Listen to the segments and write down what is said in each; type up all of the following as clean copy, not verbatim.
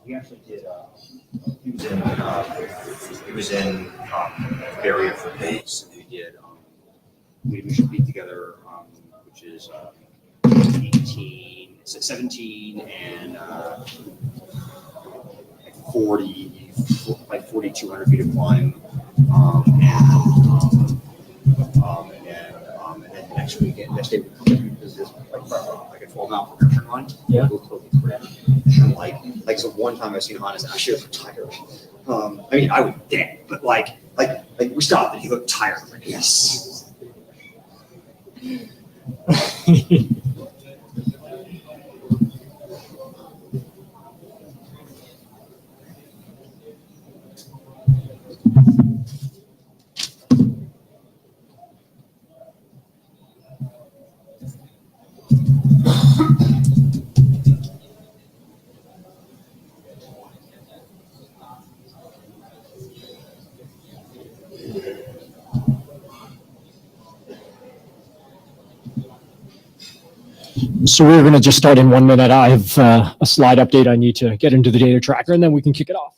We actually did. He was in Barrier for Base. We did. We should be together, which is 17 and 40, like 4,200 feet of climb, and then next day we come in because there's like a 12-mile progression run. Yeah. We'll totally crash. And like so one time I've seen Hannes actually look tired. I mean I was dead, but like we stopped and he looked tired. I'm like, yes. So we're going to just start in 1 minute. I have a slide update I need to get into the data tracker, and then we can kick it off.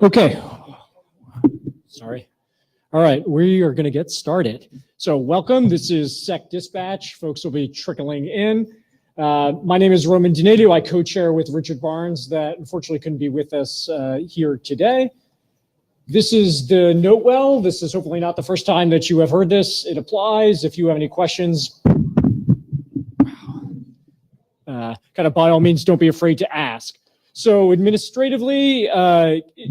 Okay. Sorry. All right, we are going to get started. So welcome. This is Sec Dispatch. Folks will be trickling in. My name is Roman Donadio. I co-chair with Richard Barnes that unfortunately couldn't be with us here today. This is the note well. This is hopefully not the first time that you have heard this. It applies. If you have any questions, kind of by all means, don't be afraid to ask. So administratively,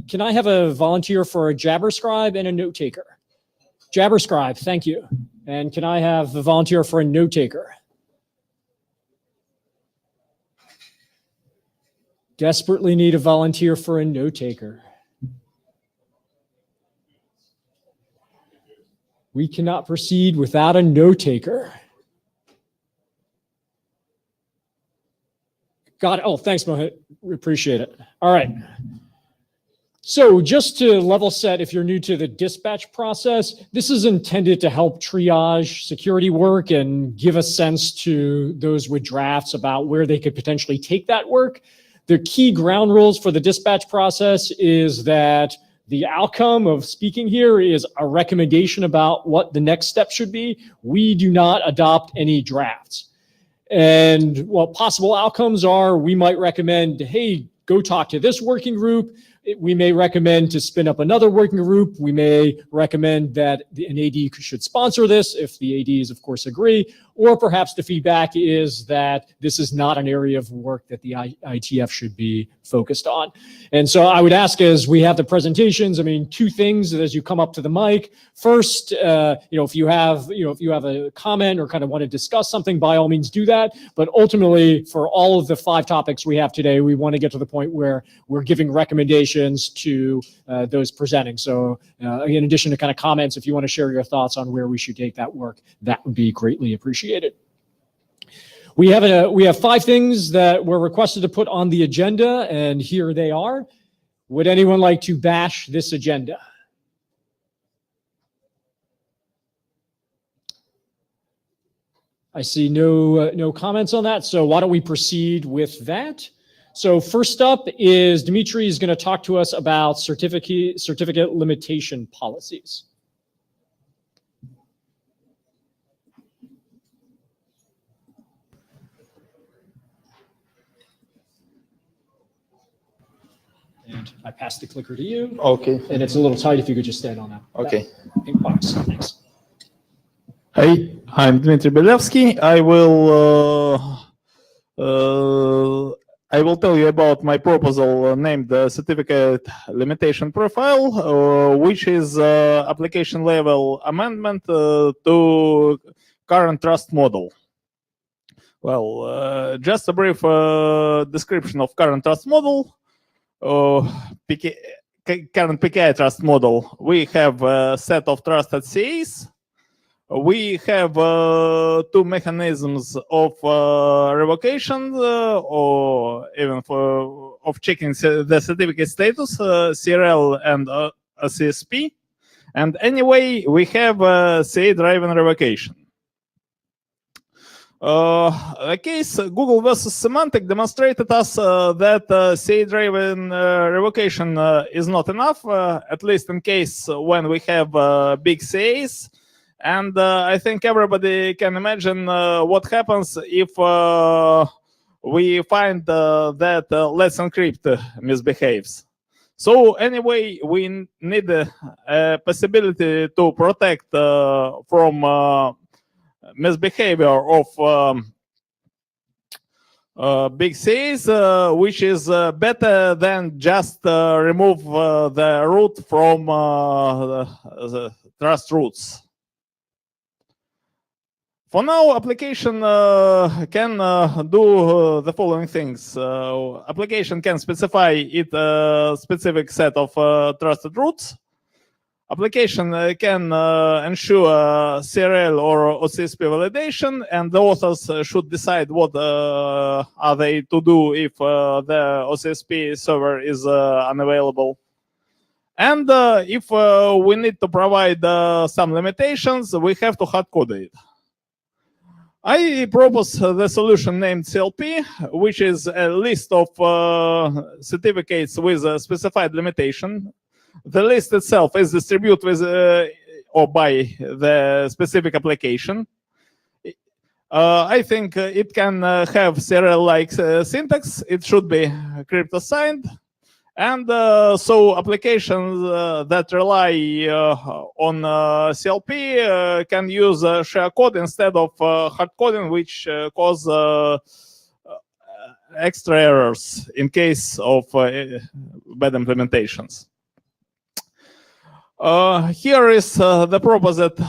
can I have a volunteer for a Jabber scribe and a note taker? Jabber scribe, thank you. And can I have a volunteer for a note taker? Desperately need a volunteer for a note taker. We cannot proceed without a note taker. Got it. Oh, thanks, Mohit. We appreciate it. All right. So just to level set, if you're new to the dispatch process, this is intended to help triage security work and give a sense to those with drafts about where they could potentially take that work. The key ground rules for the dispatch process is that the outcome of speaking here is a recommendation about what the next step should be. We do not adopt any drafts. And what possible outcomes are, we might recommend, hey, go talk to this working group. We may recommend to spin up another working group. We may recommend that an AD should sponsor this if the ADs, of course, agree. Or perhaps the feedback is that this is not an area of work that the IETF should be focused on. And so I would ask, as we have the presentations, I mean, two things as you come up to the mic. First, if you have a comment or kind of want to discuss something, by all means do that. But ultimately, for all of the 5 topics we have today, we want to get to the point where we're giving recommendations to those presenting. So in addition to kind of comments, if you want to share your thoughts on where we should take that work, that would be greatly appreciated. We have 5 things that were requested to put on the agenda, and here they are. Would anyone like to bash this agenda? I see no comments on that, so why don't we proceed with that? So first up is Dimitri is going to talk to us about certificate limitation policies. And I pass the clicker to you. Okay. And it's a little tight if you could just stand on that. Okay. That pink box. Thanks. Hi, I'm Dmitry Belevsky. I will tell you about my proposal named Certificate Limitation Profile, which is application level amendment to current trust model. Well, just a brief description of current trust model. Current PKI trust model. We have a set of trusted CAs. We have two mechanisms of revocation or even of checking the certificate status, CRL and CSP. And anyway, we have CA-driven revocation. The case Google versus Semantic demonstrated us that CA-driven revocation is not enough, at least in case when we have big CAs. And I think everybody can imagine what happens if we find that Let's Encrypt misbehaves. So anyway, we need a possibility to protect from misbehavior of big CAs, which is better than just remove the root from the trust roots. For now, application can do the following things. Application can specify its specific set of trusted roots. Application can ensure CRL or OCSP validation, and the authors should decide what are they to do if the OCSP server is unavailable. And if we need to provide some limitations, we have to hard-code it. I propose the solution named CLP, which is a list of certificates with a specified limitation. The list itself is distributed with or by the specific application. I think it can have CRL-like syntax. It should be crypto-signed. And so applications that rely on CLP can use share code instead of hard coding, which cause extra errors in case of bad implementations. Here is the proposed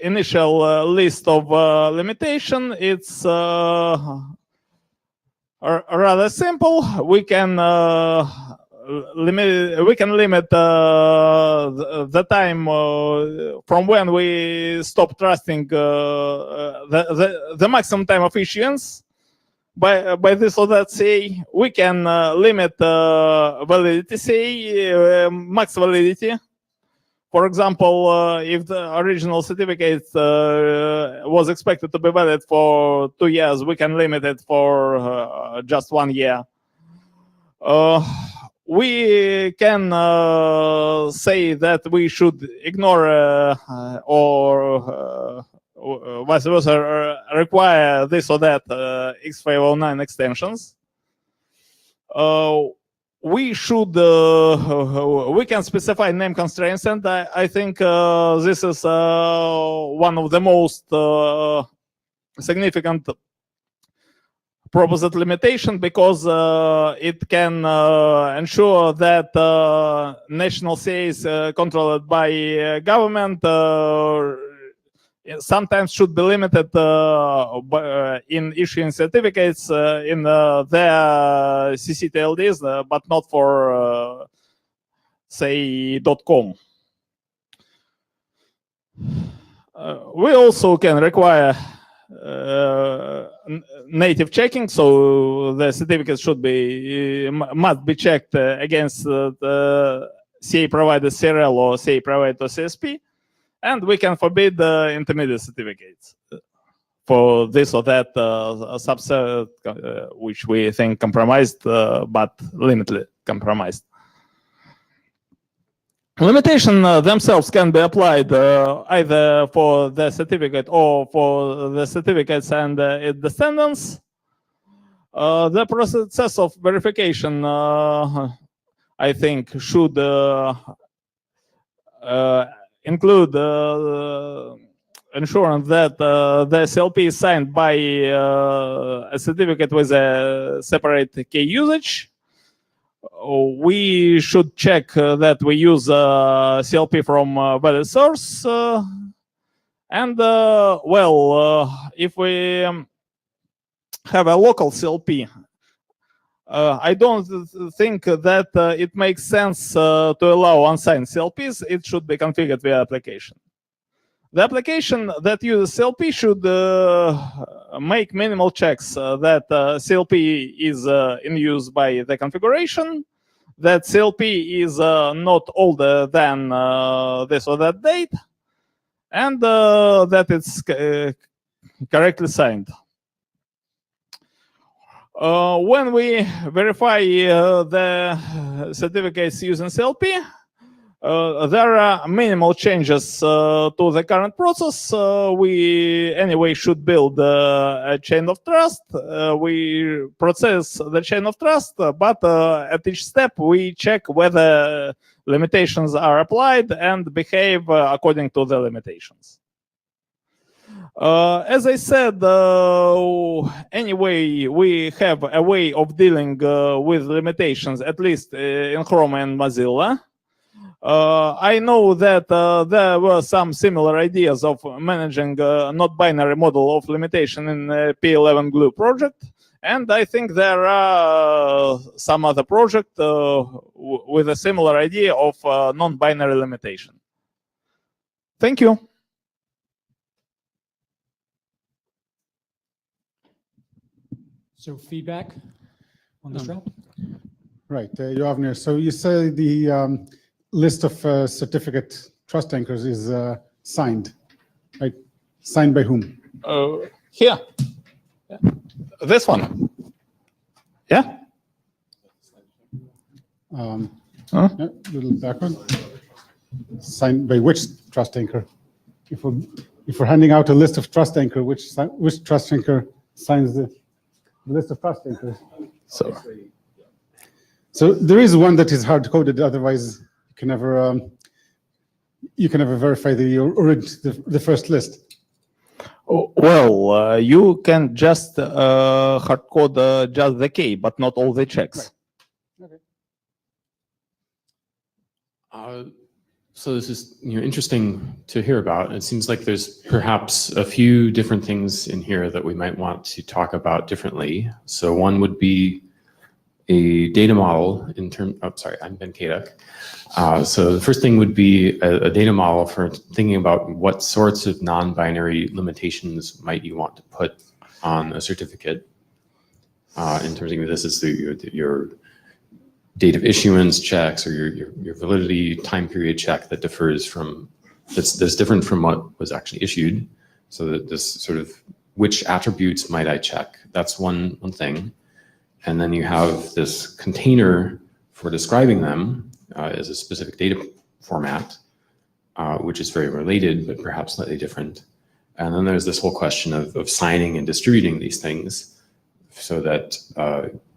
initial list of limitation. It's rather simple. We can limit the time from when we stop trusting the maximum time of issuance by this or that CA. We can limit validity CA, max validity. For example, if the original certificate was expected to be valid for 2 years, we can limit it for just 1 year. We can say that we should ignore or vice versa require this or that X509 extensions. We should we can specify name constraints, and I think this is one of the most significant proposed limitation, because it can ensure that national CAs controlled by government sometimes should be limited in issuing certificates in their CCTLDs, but not for, say, .com. We also can require native checking, so the certificate should be must be checked against the CA provided CRL or CA provided CSP. And we can forbid intermediate certificates for this or that subset, which we think compromised, but limitedly compromised. Limitations themselves can be applied either for the certificate or for the certificates and its descendants. The process of verification I think, should include ensuring that the SLP is signed by a certificate with a separate key usage. We should check that we use CLP from valid source. If we have a local CLP, I don't think that it makes sense to allow unsigned CLPs. It should be configured via application. The application that uses CLP should make minimal checks that CLP is in use by the configuration, that CLP is not older than this or that date, and that it's correctly signed. When we verify the certificates using CLP, there are minimal changes to the current process. We anyway should build a chain of trust. We process the chain of trust, but at each step we check whether limitations are applied and behave according to the limitations. As I said, anyway, we have a way of dealing with limitations, at least in Chrome and Mozilla. I know that there were some similar ideas of managing not binary model of limitation in P11 Glue project, and I think there are some other project with a similar idea of non-binary limitation. Thank you. So feedback on this round? Right, Yovner. So you say the list of certificate trust anchors is signed, right? Signed by whom? Here. Yeah. This one. Yeah. Yeah, little backward. Signed by which trust anchor? If we're handing out a list of trust anchor, which trust anchor signs the list of trust anchors? So there is one that is hard coded. Otherwise, you can never verify the first list. Well, you can just hard code just the key, but not all the checks. Right. Okay. So this is interesting to hear about. It seems like there's perhaps a few different things in here that we might want to talk about differently. So one would be a data model in terms. Oh, sorry, I'm Ben Kadek. So the first thing would be a data model for thinking about what sorts of non-binary limitations might you want to put on a certificate. In terms of this is your date of issuance checks or your validity time period check that differs from that's different from what was actually issued. So that this sort of which attributes might I check? That's one thing. And then you have this container for describing them as a specific data format, which is very related, but perhaps slightly different. And then there's this whole question of signing and distributing these things so that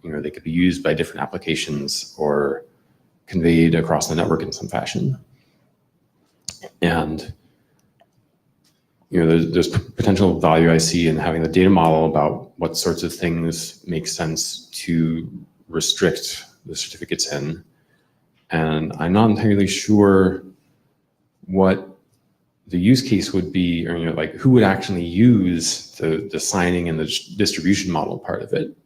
they could be used by different applications or conveyed across the network in some fashion. And there's potential value I see in having the data model about what sorts of things make sense to restrict the certificates in. And I'm not entirely sure what the use case would be, or like who would actually use the signing and the distribution model part of it.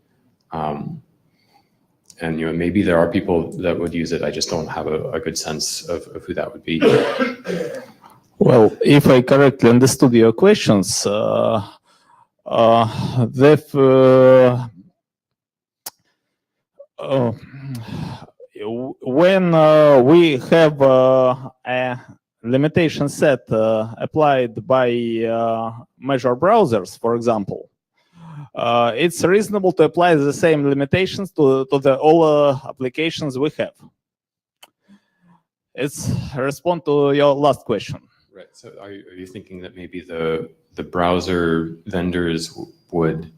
And maybe there are people that would use it. I just don't have a good sense of who that would be. Well, if I correctly understood your questions, when we have a limitation set applied by major browsers, for example, it's reasonable to apply the same limitations to all applications we have. It's a response to your last question. Right. So are you thinking that maybe the browser vendors would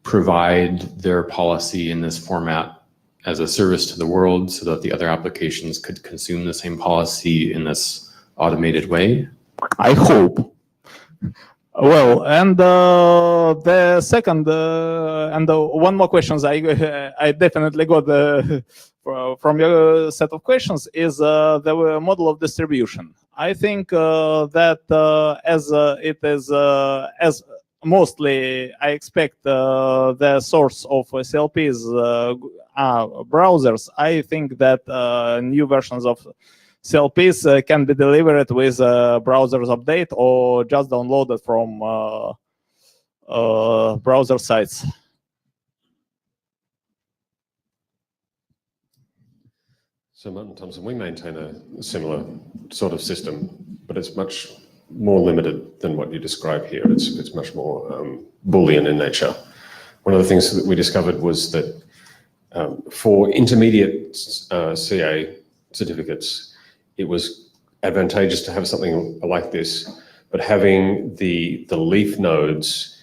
provide their policy in this format as a service to the world so that the other applications could consume the same policy in this automated way? I hope. Well, and the second, and one more question I definitely got from your set of questions is the model of distribution. I think that as it is, as mostly I expect the source of CLPs are browsers, I think that new versions of CLPs can be delivered with browser's update or just downloaded from browser sites. So Martin Thompson, we maintain a similar sort of system, but it's much more limited than what you describe here. It's much more Boolean in nature. One of the things that we discovered was that for intermediate CA certificates, it was advantageous to have something like this, but having the leaf nodes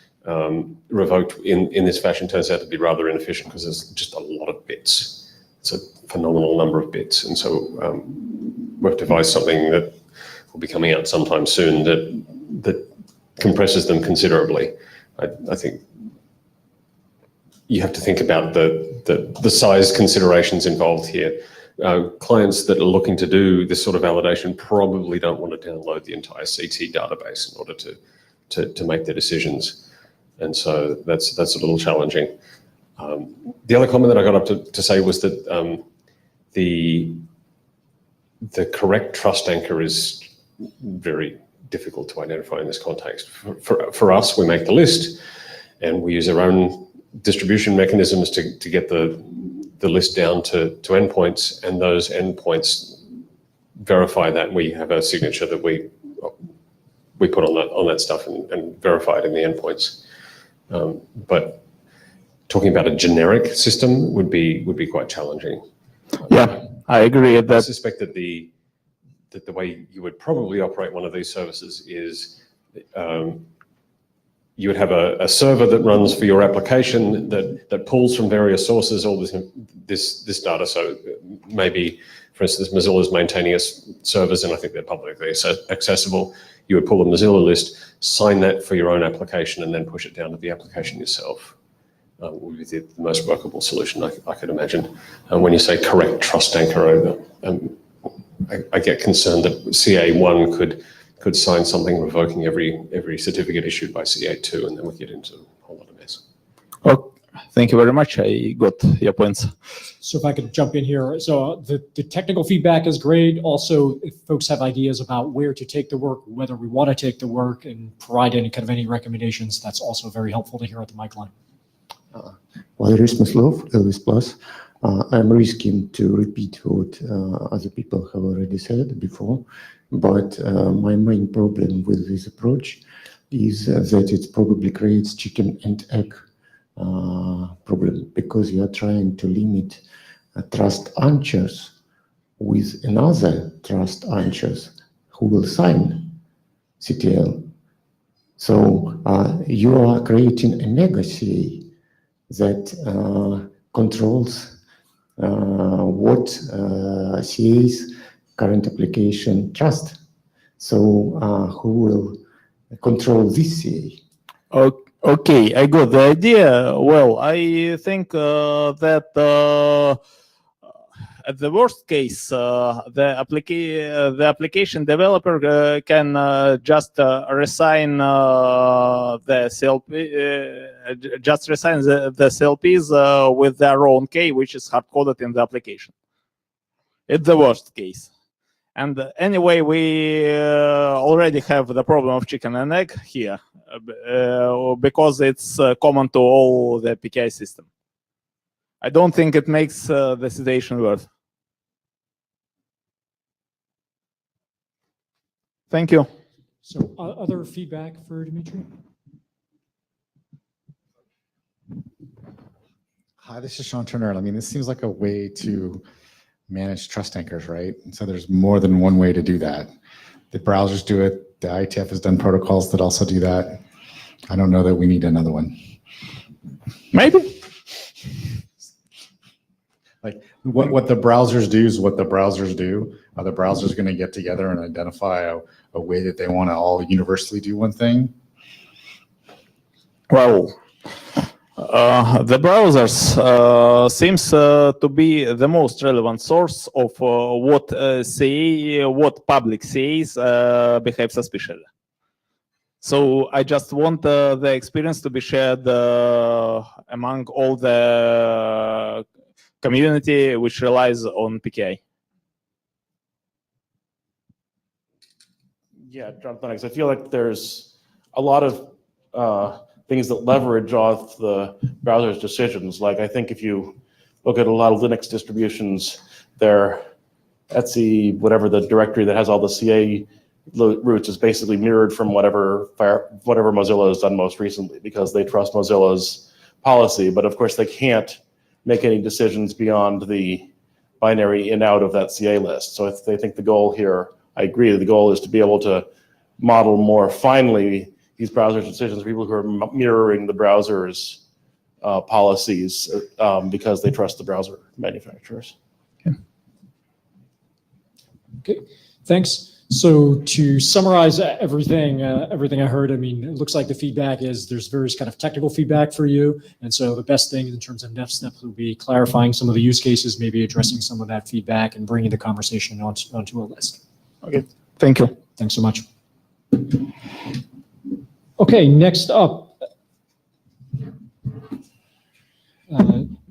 revoked in this fashion turns out to be rather inefficient because there's just a lot of bits. It's a phenomenal number of bits. And so we've devised something that will be coming out sometime soon that compresses them considerably. I think you have to think about the size considerations involved here. Clients that are looking to do this sort of validation probably don't want to download the entire CT database in order to make their decisions. And so that's a little challenging. The other comment that I got up to say was that the correct trust anchor is very difficult to identify in this context. For us, we make the list and we use our own distribution mechanisms to get the list down to endpoints, and those endpoints verify that. We have a signature that we put on that stuff and verify it in the endpoints. But talking about a generic system would be quite challenging. Yeah, I agree with I that. suspect that the way you would probably operate one of these services is you would have a server that runs for your application that pulls from various sources all this data. So maybe, for instance, Mozilla is maintaining its servers, and I think they're publicly accessible. You would pull a Mozilla list, sign that for your own application, and then push it down to the application yourself. Would be the most workable solution I could imagine. And when you say correct trust anchor, I get concerned that CA1 could sign something revoking every certificate issued by CA2, and then we get into a whole lot of mess. Oh, thank you very much. I got your points. So if I could jump in here. So the technical feedback is great. Also, if folks have ideas about where to take the work, whether we want to take the work and provide any recommendations, that's also very helpful to hear at the mic line. Valery Smyslov, Elvis Plus. I'm risking to repeat what other people have already said before, but my main problem with this approach is that it probably creates chicken and egg problem, because you are trying to limit trust anchors with another trust anchors who will sign CTL. So you are creating a mega CA that controls what CA's current application trust. So who will control this CA? Okay, I got the idea. Well, I think that at the worst case, the application developer can just reassign the CLP, just reassign the CLPs with their own key, which is hard coded in the application. It's the worst case. And anyway, we already have the problem of chicken and egg here because it's common to all the PKI system. I don't think it makes the situation worse. Thank you. So other feedback for Dimitri? Hi, this is Sean Turner. I mean, this seems like a way to manage trust anchors, right? And so there's more than one way to do that. The browsers do it. The IETF has done protocols that also do that. I don't know that we need another one. Maybe. Like What the browsers do is what the browsers do. Are the browsers going to get together and identify a way that they want to all universally do one thing? Well, the browsers seems to be the most relevant source of what public CAs behave suspiciously. So I just want the experience to be shared among all the community which relies on PKI. Yeah, Jonathan, I feel like there's a lot of things that leverage off the browser's decisions. Like I think if you look at a lot of Linux distributions, their Etsy, whatever the directory that has all the CA roots is basically mirrored from whatever Mozilla has done most recently because they trust Mozilla's policy. But of course, they can't make any decisions beyond the binary in out of that CA list. So I think the goal here, I agree, the goal is to be able to model more finely these browser decisions for people who are mirroring the browser's policies because they trust the browser manufacturers. Okay, thanks. So to summarize everything I heard, I mean, it looks like the feedback is there's various kind of technical feedback for you. And so the best thing in terms of next steps would be clarifying some of the use cases, maybe addressing some of that feedback and bringing the conversation onto a list. Okay, thank you. Thanks so much. Okay, next up.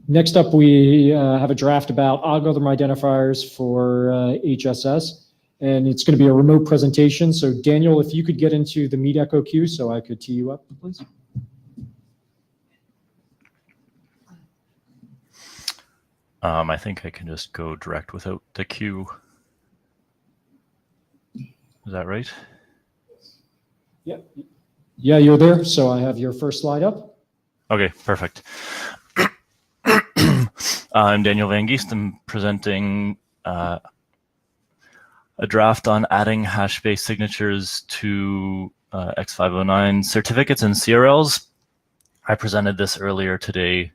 Next up, we have a draft about algorithm identifiers for HSS. And it's going to be a remote presentation. So Daniel, if you could get into the Meet Echo queue so I could tee you up, please. I think I can just go direct without the queue. Is that right? Yeah. Yeah, you're there. So I have your first slide up. Okay, perfect. I'm Daniel Van Geest. I'm presenting a draft on adding hash-based signatures to X509 certificates and CRLs. I presented this earlier today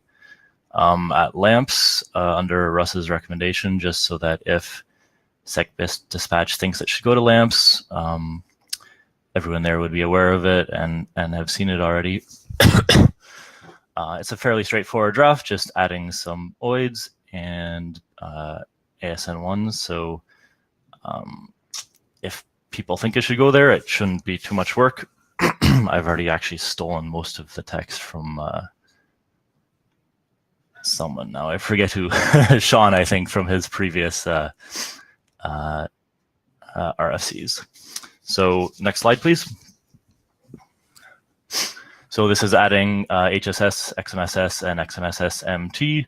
at LAMPS under Russ's recommendation, just so that if SecDispatch thinks it should go to LAMPS, everyone there would be aware of it and have seen it already. It's a fairly straightforward draft, just adding some OIDs and ASN1s. So if people think it should go there, it shouldn't be too much work. I've already actually stolen most of the text from someone now. I forget who, Sean, I think, from his previous RFCs. So next slide, please. So this is adding HSS, XMSS, and XMSS MT.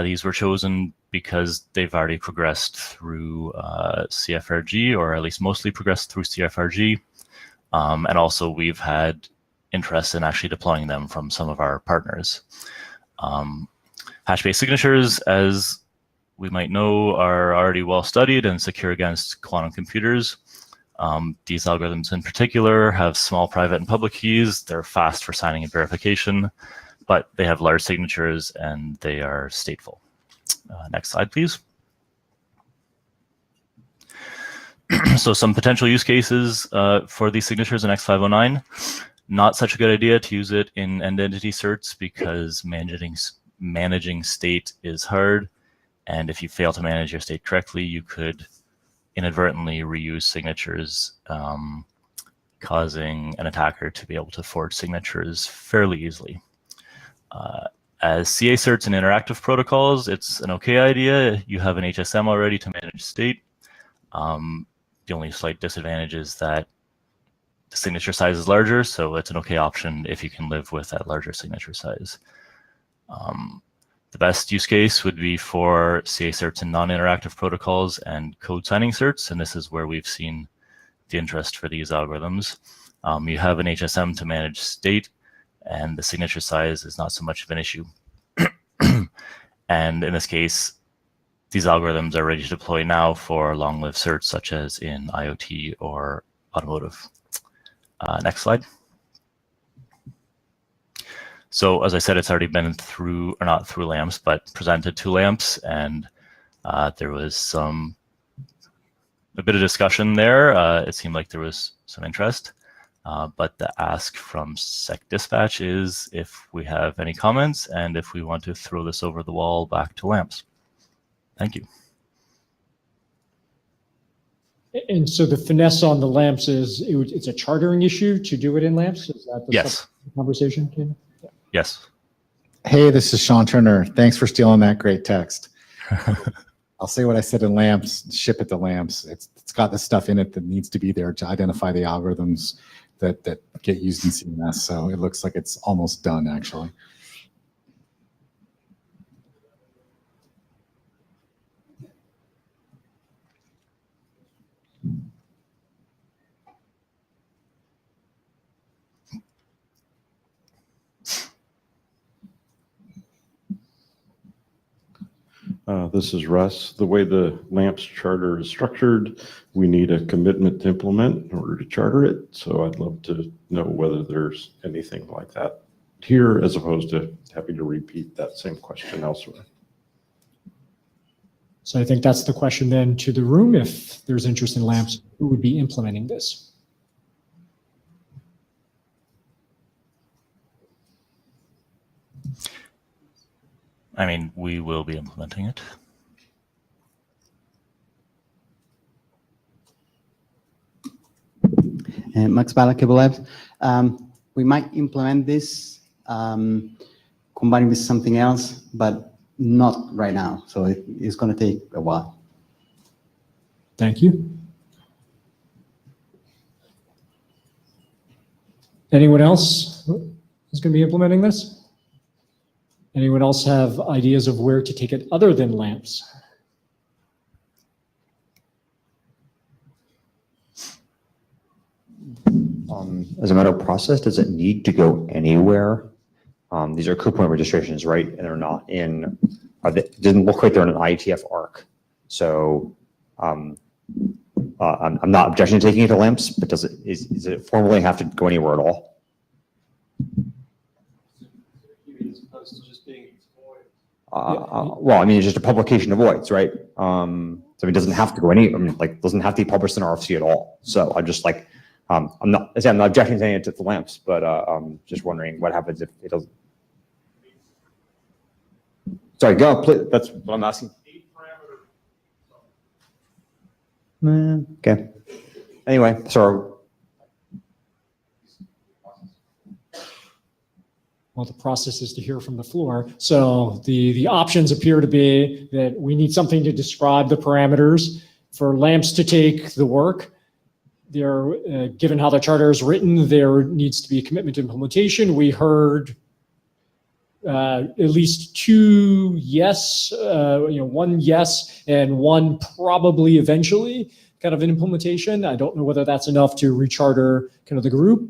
These were chosen because they've already progressed through CFRG, or at least mostly progressed through CFRG. And also we've had interest in actually deploying them from some of our partners. Hash-based signatures, as we might know, are already well studied and secure against quantum computers. These algorithms in particular have small private and public keys. They're fast for signing and verification, but they have large signatures and they are stateful. Next slide, please. So some potential use cases for these signatures in X509. Not such a good idea to use it in end-entity certs because managing state is hard. And if you fail to manage your state correctly, you could inadvertently reuse signatures, causing an attacker to be able to forge signatures fairly easily. As CA certs and interactive protocols, it's an okay idea. You have an HSM already to manage state. The only slight disadvantage is that the signature size is larger, so it's an okay option if you can live with that larger signature size. The best use case would be for CA certs and non-interactive protocols and code signing certs, and this is where we've seen the interest for these algorithms. You have an HSM to manage state, and the signature size is not so much of an issue. And in this case, these algorithms are ready to deploy now for long-lived certs, such as in IoT or automotive. Next slide. So as I said, it's already been through, or not through LAMPS, but presented to LAMPS, and There was a bit of discussion there. It seemed like there was some interest, but the ask from SecDispatch is if we have any comments and if we want to throw this over the wall back to LAMPS. Thank you. And so the finesse on the LAMPS is it's a chartering issue to do it in LAMPS? Is that the Yes. conversation? Ken? Yeah. Yes. Hey, this is Sean Turner. Thanks for stealing that great text. I'll say what I said in LAMPS, ship it to LAMPS. It's got the stuff in it that needs to be there to identify the algorithms that get used in CMS. So it looks like it's almost done, actually. This is Russ. The way the LAMPS charter is structured, we need a commitment to implement in order to charter it. So I'd love to know whether there's anything like that here, as opposed to having to repeat that same question elsewhere. So I think that's the question then to the room. If there's interest in LAMPS, who would be implementing this? I mean, we will be implementing it. Max Bala, Cable Labs. We might implement this, combining with something else, but not right now. So it's going to take a while. Thank you. Anyone else who's going to be implementing this? Anyone else have ideas of where to take it other than LAMPS? As a matter of process, does it need to go anywhere? These are coupon registrations, right? And they're not in, didn't look like they're in an IETF ARC. So I'm not objecting to taking it to LAMPS, but does it formally have to go anywhere at all? Well, I mean, it's just a publication of voids, right? So it doesn't have to go doesn't have to be published in RFC at all. So I'm just like, I'm not objecting to any of the LAMPS, but just wondering what happens if it doesn't. Sorry, go, please. That's what I'm asking. Okay. Anyway, sorry. Well, the process is to hear from the floor. So the options appear to be that we need something to describe the parameters for LAMPS to take the work. There, given how the charter is written, there needs to be a commitment to implementation. We heard at least two yes, one yes and one probably eventually kind of an implementation. I don't know whether that's enough to recharter kind of the group.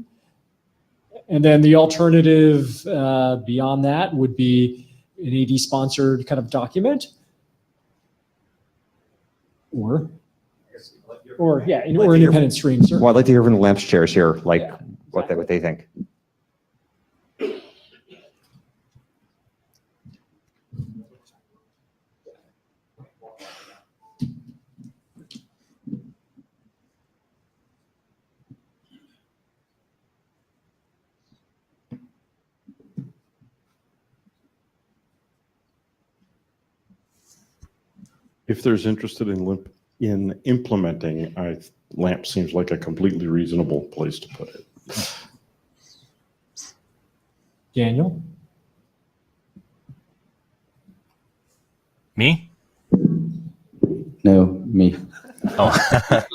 And then the alternative beyond that would be an AD-sponsored kind of document, or independent streams. Well, I'd like to hear from the LAMPS chairs here, like what they think. If there's interested in implementing, LAMP seems like a completely reasonable place to put it. Daniel? Me? No, me. Oh.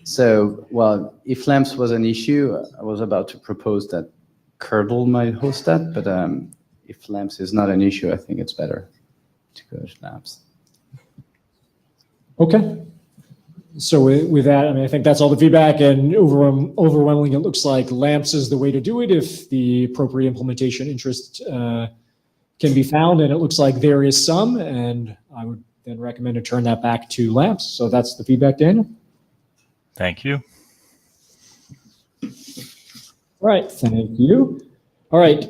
So, well, if LAMPS was an issue, I was about to propose that Kernel might host that, but if LAMPS is not an issue, I think it's better to go to LAMPS. Okay. So with that, I mean, I think that's all the feedback, and overwhelmingly, it looks like LAMPS is the way to do it if the appropriate implementation interest can be found, and it looks like there is some, and I would then recommend to turn that back to LAMPS. So that's the feedback, Daniel. Thank you. All right, thank you. All right,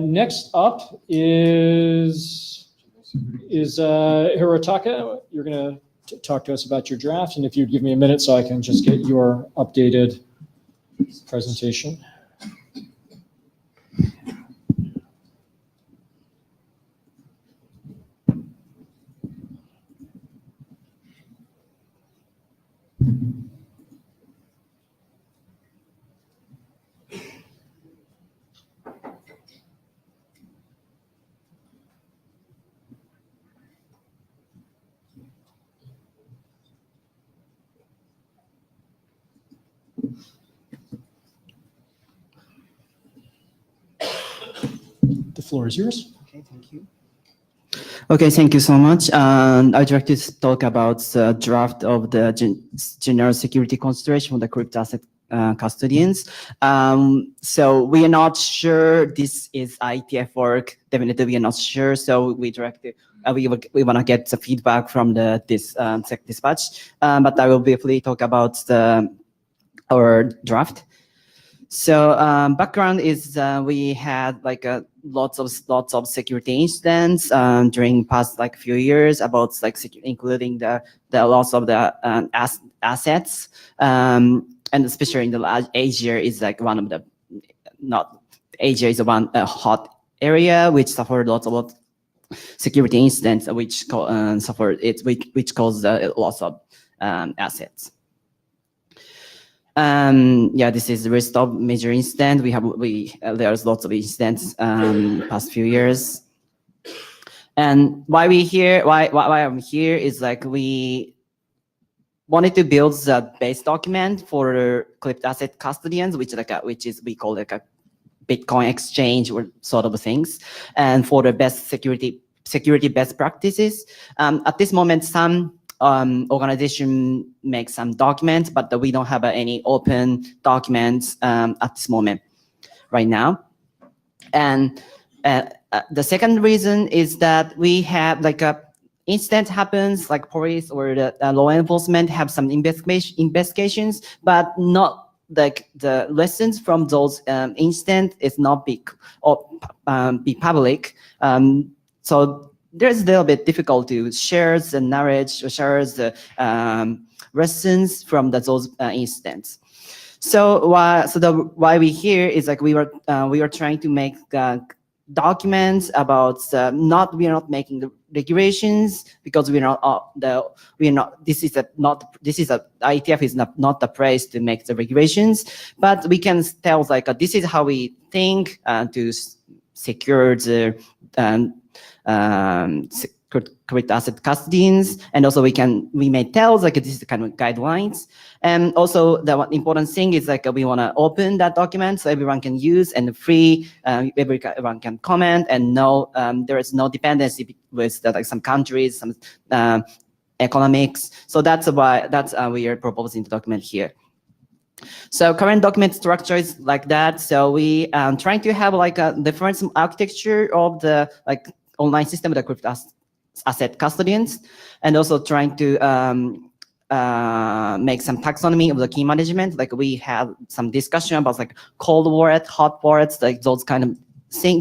next up is Is Hirotaka, you're going to talk to us about your draft, and if you'd give me a minute so I can just get your updated presentation. The floor is yours. Okay, thank you. Okay, thank you so much. I'd like to talk about the draft of the general security consideration for the crypto asset custodians. So we are not sure this is IETF work. Definitely, we are not sure. So we we want to get the feedback from this SECDISPATCH. But I will briefly talk about our draft. So background is we had like lots of security incidents during past like few years about like including the loss of the assets, and especially in the Asia is like one of the Asia is one hot area which suffered lots of security incidents which which caused the loss of assets. Yeah, this is the list of major incidents. There's lots of incidents past few years. And why I'm here is like we wanted to build the base document for crypto asset custodians, which we call like a Bitcoin exchange or sort of things, and for the best security best practices. At this moment, some organization makes some documents, but we don't have any open documents at this moment right now. And the second reason is that we have like a incident happens, like police or the law enforcement have some investigations, but not like the lessons from those incidents is not big or be public. So there's a little bit difficult to share the knowledge or share the lessons from those incidents. So why we here is like we are trying to make documents about we are not making the regulations because IETF is not the place to make the regulations, but we can tell like this is how we think to secure the crypto asset custodians, and also we may tell like this is the kind of guidelines. And also the important thing is like we want to open that document so everyone can use and free, everyone can comment and know there is no dependency with like some countries, some economics. So that's why we are proposing the document here. So current document structure is like that. So we trying to have like a different architecture of the like online system of the crypto asset custodians, and also trying to make some taxonomy of the key management. Like we have some discussion about like cold wallet, hot wallets, like those kind of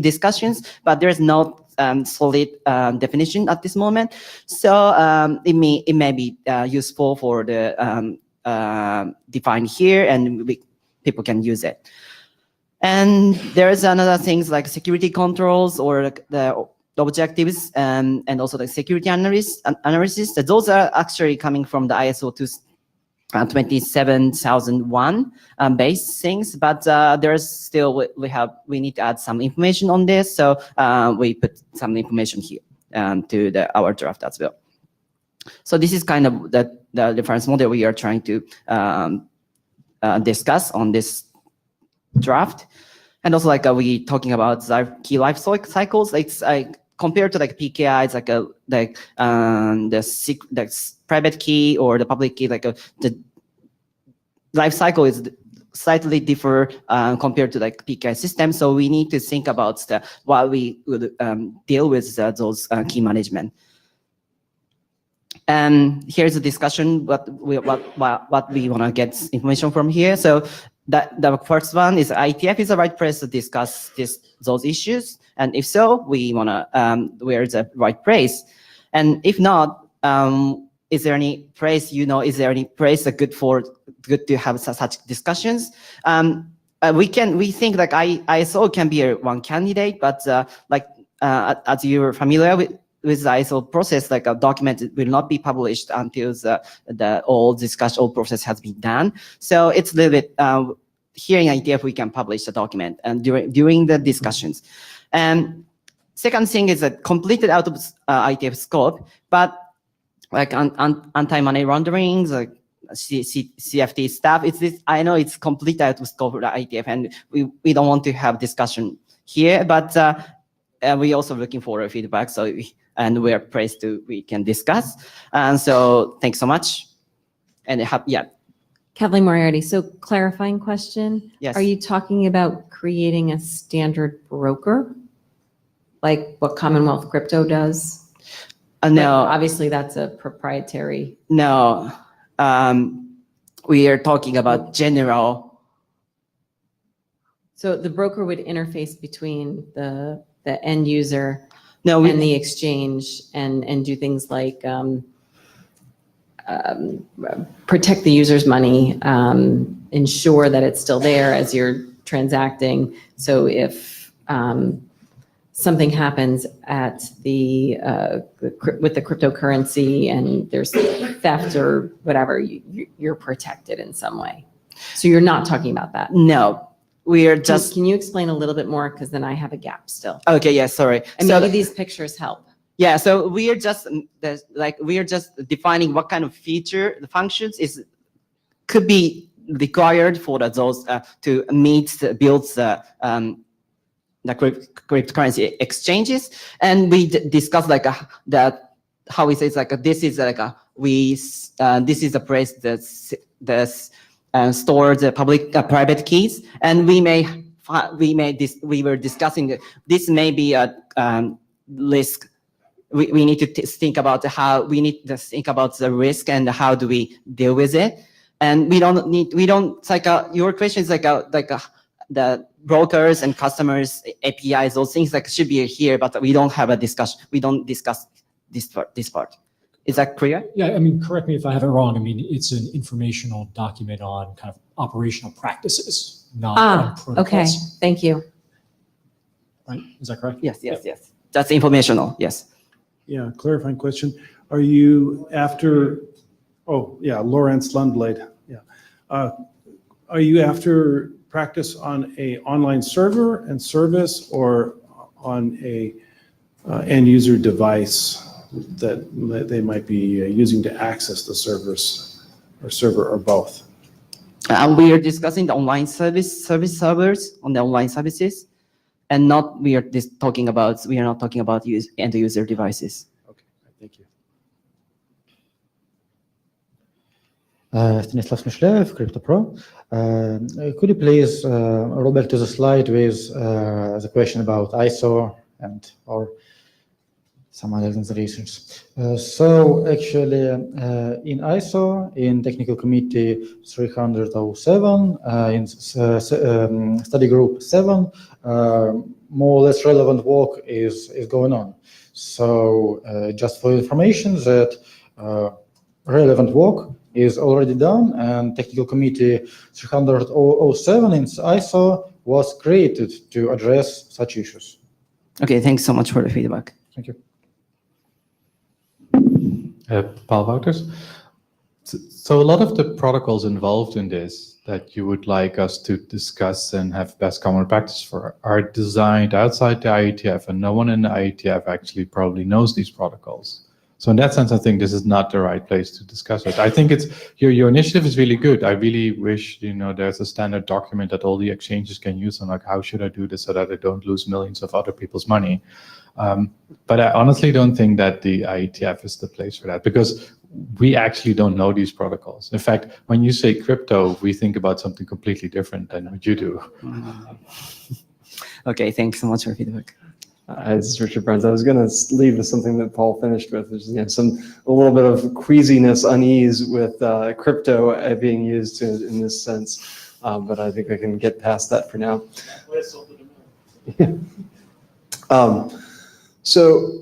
discussions, but there's no solid definition at this moment. So it may be useful for the define here, and people can use it. And there's another things like security controls or the objectives and also the security analysis. Those are actually coming from the ISO 27001 base things, but there's still we need to add some information on this. So we put some information here to our draft as well. So this is kind of the reference model we are trying to discuss on this draft. And also like we talking about the key life cycles. It's like compared to like PKI, it's like the private key or the public key, like the life cycle is slightly different compared to like PKI system. So we need to think about why we would deal with those key management. And here's a discussion what we want to get information from here. So the first one is IETF is the right place to discuss those issues, and if so, we want to where is the right place, and if not, is there any place is there any place good to have such discussions? We think like ISO can be one candidate, but as you're familiar with the ISO process, like a document will not be published until all process has been done. So it's a little bit here in IETF we can publish the document and during the discussions. And second thing is that completed out of IETF scope, but like anti-money launderings, like CFT stuff. I know it's complete out of scope for the IETF, and we don't want to have discussion here, but we also looking for feedback. So and we're praised we can discuss. And so thanks so much. And Kathleen Moriarty. So clarifying question. Yes. Are you talking about creating a standard broker, like what Commonwealth Crypto does? No. Obviously, that's a proprietary. No. We are talking about general. So the broker would interface between the end user and the exchange and do things like protect the user's money, ensure that it's still there as you're transacting. So if something happens at with the cryptocurrency and there's theft or whatever, you're protected in some way. So you're not talking about that. No, we are just. Can you explain a little bit more? Because then I have a gap still. Okay. Yeah. Sorry. And maybe these pictures help. Yeah. So we are just defining what kind of feature the functions could be required for those to build the cryptocurrency exchanges, and we discussed like how we say it's like this is like this is a place that stores the private keys, and we were discussing this may be a risk. We need to think about the risk and how do we deal with it, and it's like your question is like the brokers and customers, APIs, those things like should be here, but we don't have a discussion. We don't discuss this part. Is that clear? Yeah, I mean, correct me if I have it wrong. I mean, it's an informational document on kind of operational practices, not on protocols. Okay, thank you. Right, is that correct? Yes. That's informational, yes. Yeah, clarifying question. Are you after, Lawrence Lundblade, yeah. Are you after practice on a online server and service or on a end user device that they might be using to access the server or both? We are discussing the online service servers on the online services, and we are not talking about end user devices. Okay, thank you. Stanislav Smishlev, CryptoPro. Could you please roll back to the slide with the question about ISO or some other considerations? So actually, in ISO, in Technical Committee 307, in Study Group 7, more or less relevant work is going on. So just for information that relevant work is already done, and Technical Committee 307 in ISO was created to address such issues. Okay, thanks so much for the feedback. Thank you. Paul Wouters. So a lot of the protocols involved in this that you would like us to discuss and have best common practice for are designed outside the IETF, and no one in the IETF actually probably knows these protocols. So in that sense, I think this is not the right place to discuss it. I think your initiative is really good. I really wish there's a standard document that all the exchanges can use on like how should I do this so that I don't lose millions of other people's money. But I honestly don't think that the IETF is the place for that, because we actually don't know these protocols. In fact, when you say crypto, we think about something completely different than what you do. Okay, thanks so much for feedback. This is Richard Burns. I was going to lead with something that Paul finished with, which is a little bit of queasiness, unease with crypto being used in this sense, but I think I can get past that for now. So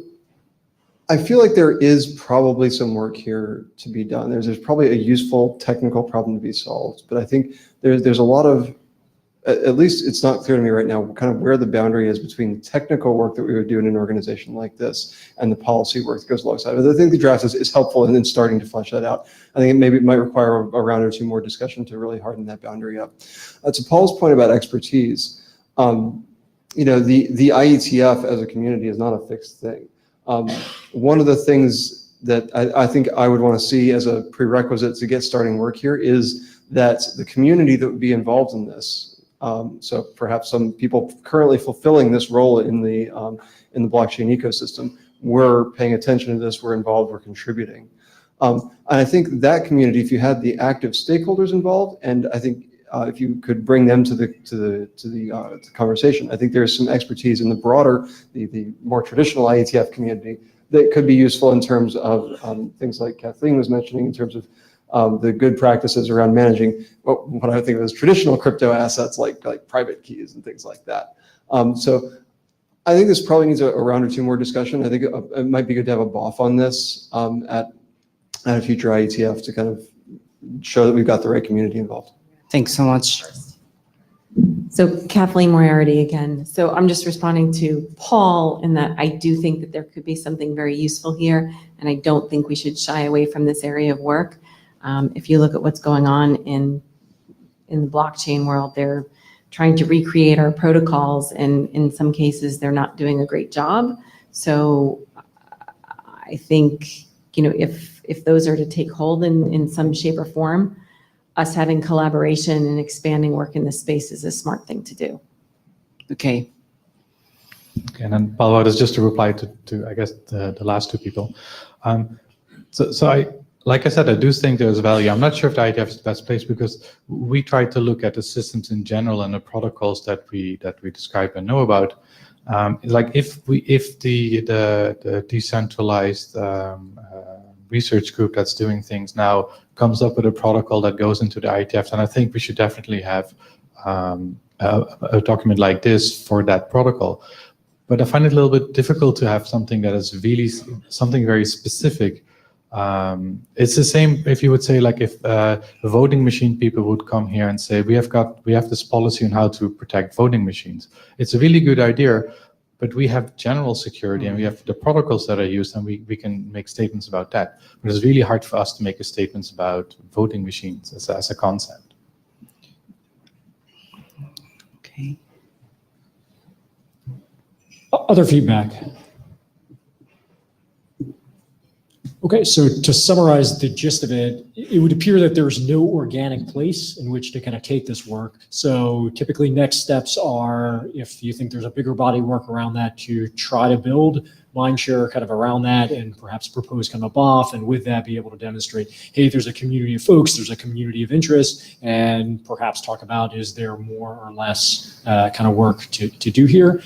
I feel like there is probably some work here to be done. There's probably a useful technical problem to be solved, but I think there's a lot of, at least it's not clear to me right now, kind of where the boundary is between the technical work that we would do in an organization like this and the policy work that goes alongside of it. I think the draft is helpful in starting to flesh that out. I think it might require a round or two more discussion to really harden that boundary up. To Paul's point about expertise, the IETF as a community is not a fixed thing. One of the things that I think I would want to see as a prerequisite to get starting work here is that the community that would be involved in this, so perhaps some people currently fulfilling this role in the blockchain ecosystem, were paying attention to this, were involved, were contributing. And I think that community, if you had the active stakeholders involved, and I think if you could bring them to the conversation, I think there's some expertise in the broader, the more traditional IETF community that could be useful in terms of things like Kathleen was mentioning, in terms of the good practices around managing what I think of as traditional crypto assets like private keys and things like that. So I think this probably needs a round or two more discussion. I think it might be good to have a BOF on this at a future IETF to kind of show that we've got the right community involved. Thanks so much. So Kathleen Moriarty again. So I'm just responding to Paul in that I do think that there could be something very useful here, and I don't think we should shy away from this area of work. If you look at what's going on in the blockchain world, they're trying to recreate our protocols, and in some cases, they're not doing a great job. So I think, if those are to take hold in some shape or form, us having collaboration and expanding work in this space is a smart thing to do. Okay. And then Paul, just to reply to I guess the last two people. So like I said, I do think there's value. I'm not sure if the IETF is the best place because we try to look at the systems in general and the protocols that we describe and know about. Like if the decentralized research group that's doing things now comes up with a protocol that goes into the IETF, then I think we should definitely have a document like this for that protocol. But I find it a little bit difficult to have something that is really something very specific. It's the same if you would say, like, if the voting machine people would come here and say, we have this policy on how to protect voting machines. It's a really good idea, but we have general security and we have the protocols that are used, and we can make statements about that. But it's really hard for us to make statements about voting machines as a concept. Okay. Other feedback? Okay, so to summarize the gist of it, it would appear that there's no organic place in which to kind of take this work. So typically next steps are, if you think there's a bigger body of work around that, to try to build mindshare kind of around that and perhaps propose kind of a BOF, and with that be able to demonstrate, hey, there's a community of folks, there's a community of interest, and perhaps talk about, is there more or less kind of work to do here?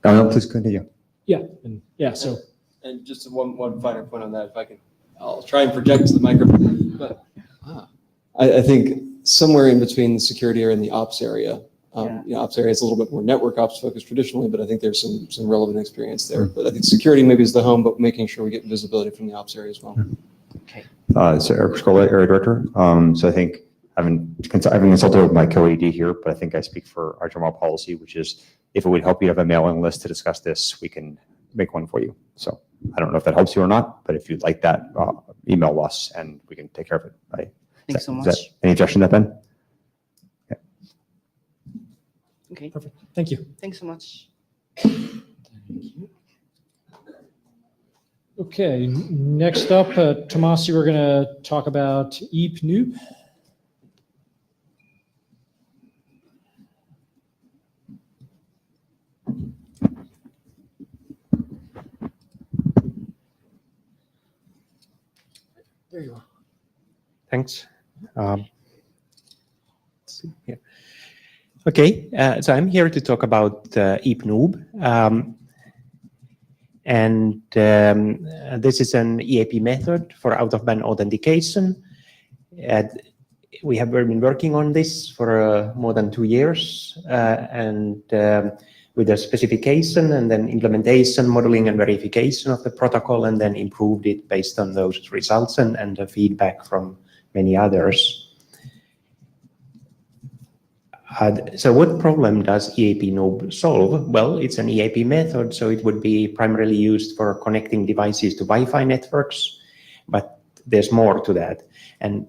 Please continue. Yeah, so. And just one finer point on that, if I can, I'll try and project to the microphone. But I think somewhere in between the security area and the ops area, ops area is a little bit more network ops focused traditionally, but I think there's some relevant experience there. But I think security maybe is the home, but making sure we get visibility from the ops area as well. Okay. So Eric Scola, Area Director. So I think having consulted with my co-AD here, but I think I speak for our general policy, which is if it would help you have a mailing list to discuss this, we can make one for you. So I don't know if that helps you or not, but if you'd like that, email us and we can take care of it. Right? Thanks so much. Any objection to that, Ben? Okay. Okay. Perfect. Thank you. Thanks so much. Okay, next up, Tomasi, we're going to talk about EEP Noob. There you are. Thanks. Let's see here. Okay, so I'm here to talk about EAP-NOOB. This is an EAP method for out-of-band authentication. We have been working on this for more than 2 years, with the specification and then implementation, modeling and verification of the protocol, and then improved it based on those results and the feedback from many others. So what problem does EAP-NOOB solve? Well, it's an EAP method, so it would be primarily used for connecting devices to Wi-Fi networks, but there's more to that. And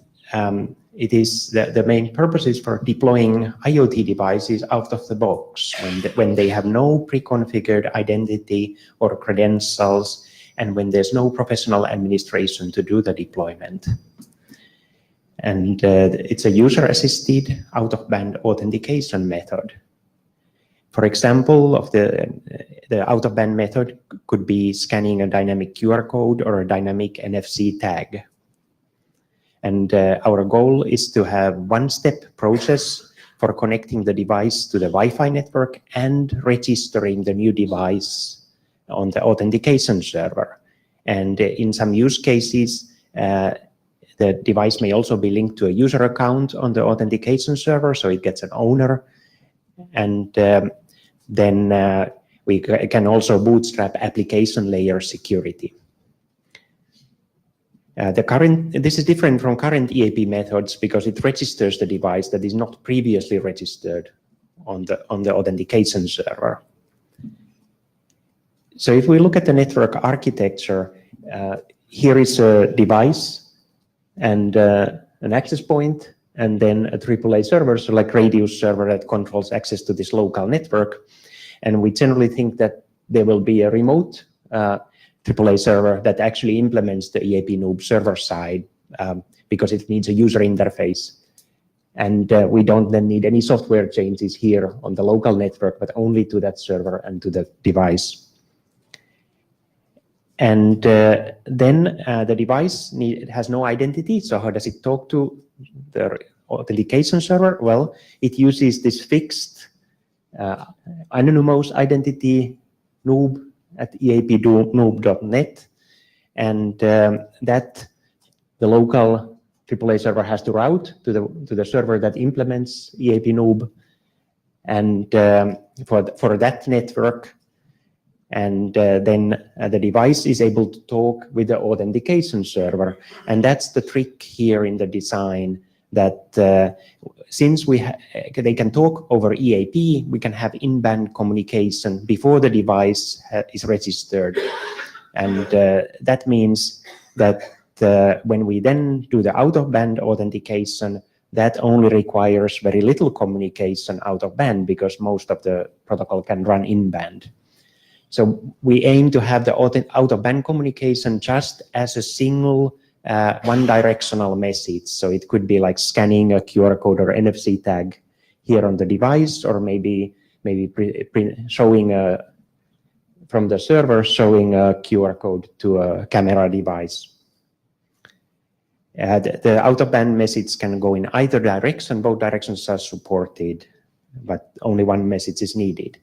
it is the main purpose is for deploying IoT devices out of the box when they have no pre-configured identity or credentials, and when there's no professional administration to do the deployment. And it's a user-assisted out-of-band authentication method. For example, of the out-of-band method could be scanning a dynamic QR code or a dynamic NFC tag. And our goal is to have one-step process for connecting the device to the Wi-Fi network and registering the new device on the authentication server. And in some use cases, the device may also be linked to a user account on the authentication server, so it gets an owner. And then we can also bootstrap application layer security. This is different from current EAP methods because it registers the device that is not previously registered on the authentication server. So if we look at the network architecture, here is a device and an access point, and then a AAA server, so like Radius server that controls access to this local network. And we generally think that there will be a remote AAA server that actually implements the EAP-NOOB server side because it needs a user interface. And we don't then need any software changes here on the local network, but only to that server and to the device. And then the device has no identity. So how does it talk to the authentication server? Well, it uses this fixed anonymous identity noob at eapnoob.net, and that the local AAA server has to route to the server that implements EAP-NOOB, and for that network. And then the device is able to talk with the authentication server. And that's the trick here in the design, that since they can talk over EAP, we can have in-band communication before the device is registered. And that means that when we then do the out-of-band authentication, that only requires very little communication out-of-band because most of the protocol can run in-band. So we aim to have the out-of-band communication just as a single one-directional message. So it could be like scanning a QR code or NFC tag here on the device, or maybe showing from the server showing a QR code to a camera device. The out-of-band message can go in either direction. Both directions are supported, but only one message is needed.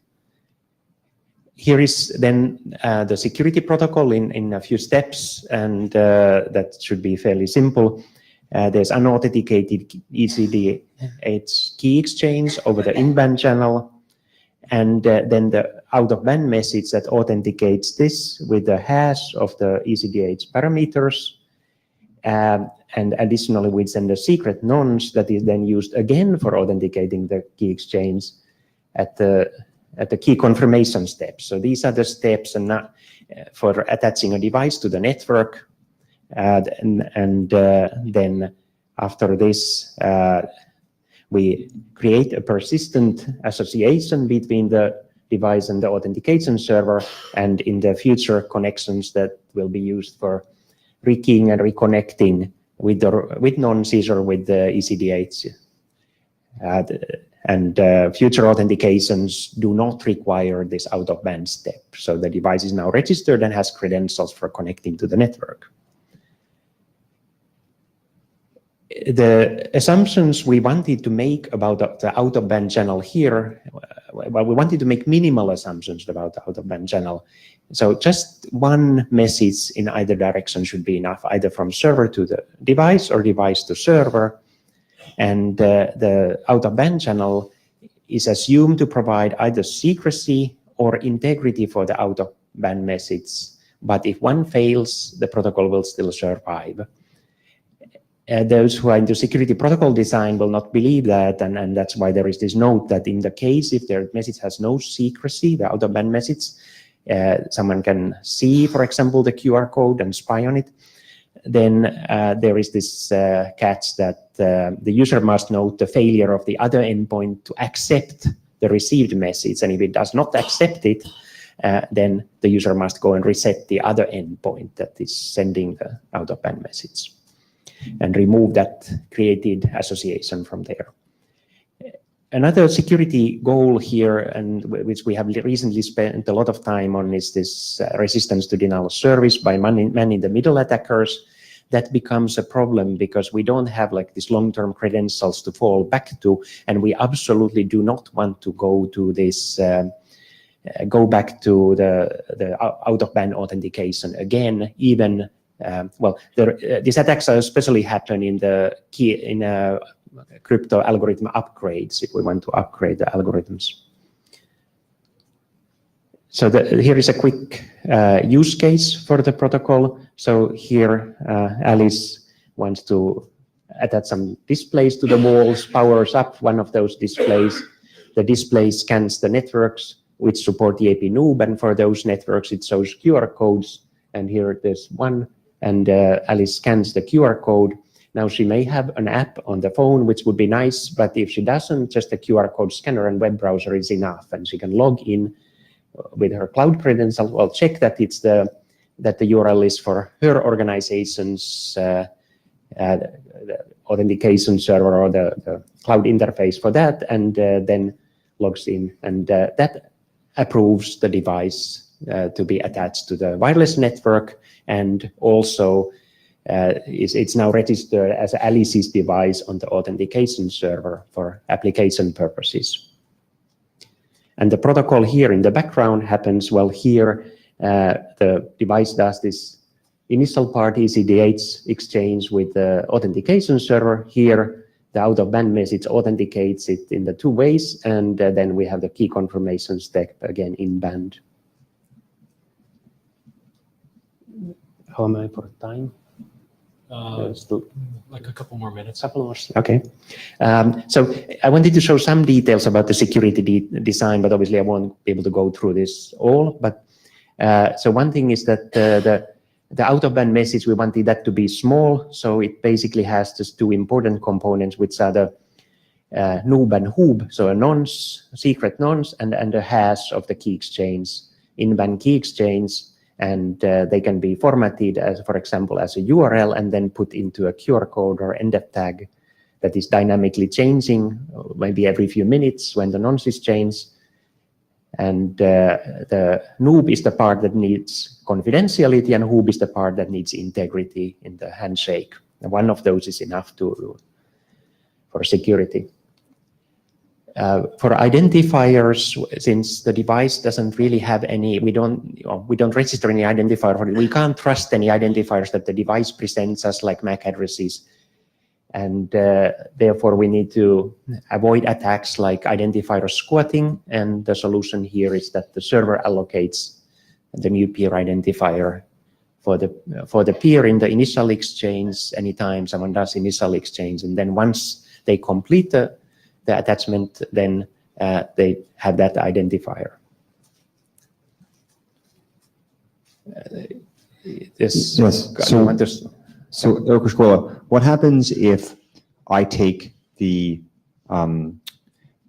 Here is then the security protocol in a few steps, and that should be fairly simple. There's unauthenticated ECDH key exchange over the in-band channel, and then the out-of-band message that authenticates this with the hash of the ECDH parameters, and additionally with then the secret nonce that is then used again for authenticating the key exchange at the key confirmation steps. So these are the steps for attaching a device to the network. And then after this, we create a persistent association between the device and the authentication server, and in the future connections that will be used for rekeying and reconnecting with nonces or with the ECDH. And future authentications do not require this out-of-band step. So the device is now registered and has credentials for connecting to the network. the assumptions we wanted to make about the out-of-band channel here, well, we wanted to make minimal assumptions about the out-of-band channel. So just one message in either direction should be enough, either from server to the device or device to server. And the out-of-band channel is assumed to provide either secrecy or integrity for the out-of-band message. But if one fails, the protocol will still survive. Those who are into security protocol design will not believe that, and that's why there is this note that in the case if their message has no secrecy, the out-of-band message, someone can see, for example, the QR code and spy on it, then there is this catch that the user must note the failure of the other endpoint to accept the received message, and if it does not accept it, then the user must go and reset the other endpoint that is sending the out-of-band message and remove that created association from there. Another security goal here, and which we have recently spent a lot of time on, is this resistance to denial of service by man-in-the-middle attackers. That becomes a problem because we don't have like these long-term credentials to fall back to, and we absolutely do not want to go to this, go back to the out-of-band authentication again, even. Well, these attacks are especially happen in the crypto algorithm upgrades if we want to upgrade the algorithms. So here is a quick use case for the protocol. So here Alice wants to attach some displays to the walls, powers up one of those displays. The display scans the networks which support the AP noob, and for those networks it shows QR codes. And here there's one. And Alice scans the QR code. Now she may have an app on the phone, which would be nice, but if she doesn't, just a QR code scanner and web browser is enough, and she can log in with her cloud credentials. Well, check that that the URL is for her organization's the authentication server or the cloud interface for that, and then logs in, and that approves the device to be attached to the wireless network. And also it's now registered as Alice's device on the authentication server for application purposes. And the protocol here in the background happens, well, here the device does this initial part ECDH exchange with the authentication server. Here the out-of-band message authenticates it in the two ways, and then we have the key confirmation step again in band. How am I for time? Like a couple more minutes. Okay. So I wanted to show some details about the security design, but obviously I won't be able to go through this all. But so one thing is that the out-of-band message, we wanted that to be small. So it basically has just two important components, which are the noob and hoob. So a nonce, secret nonce, and a hash of the key exchange, in-band key exchange. And they can be formatted as, for example, as a URL and then put into a QR code or NDEF tag that is dynamically changing maybe every few minutes when the nonce is changed. And the noob is the part that needs confidentiality, and hoob is the part that needs integrity in the handshake. And one of those is enough for security. For identifiers, since the device doesn't really have any, we don't register any identifier for it. We can't trust any identifiers that the device presents us, like MAC addresses, and therefore we need to avoid attacks like identifier squatting. And the solution here is that the server allocates the new peer identifier for the peer in the initial exchange anytime someone does initial exchange, and then once they complete the attachment, then they have that identifier. Yes. So Eric Squilla, what happens if I take the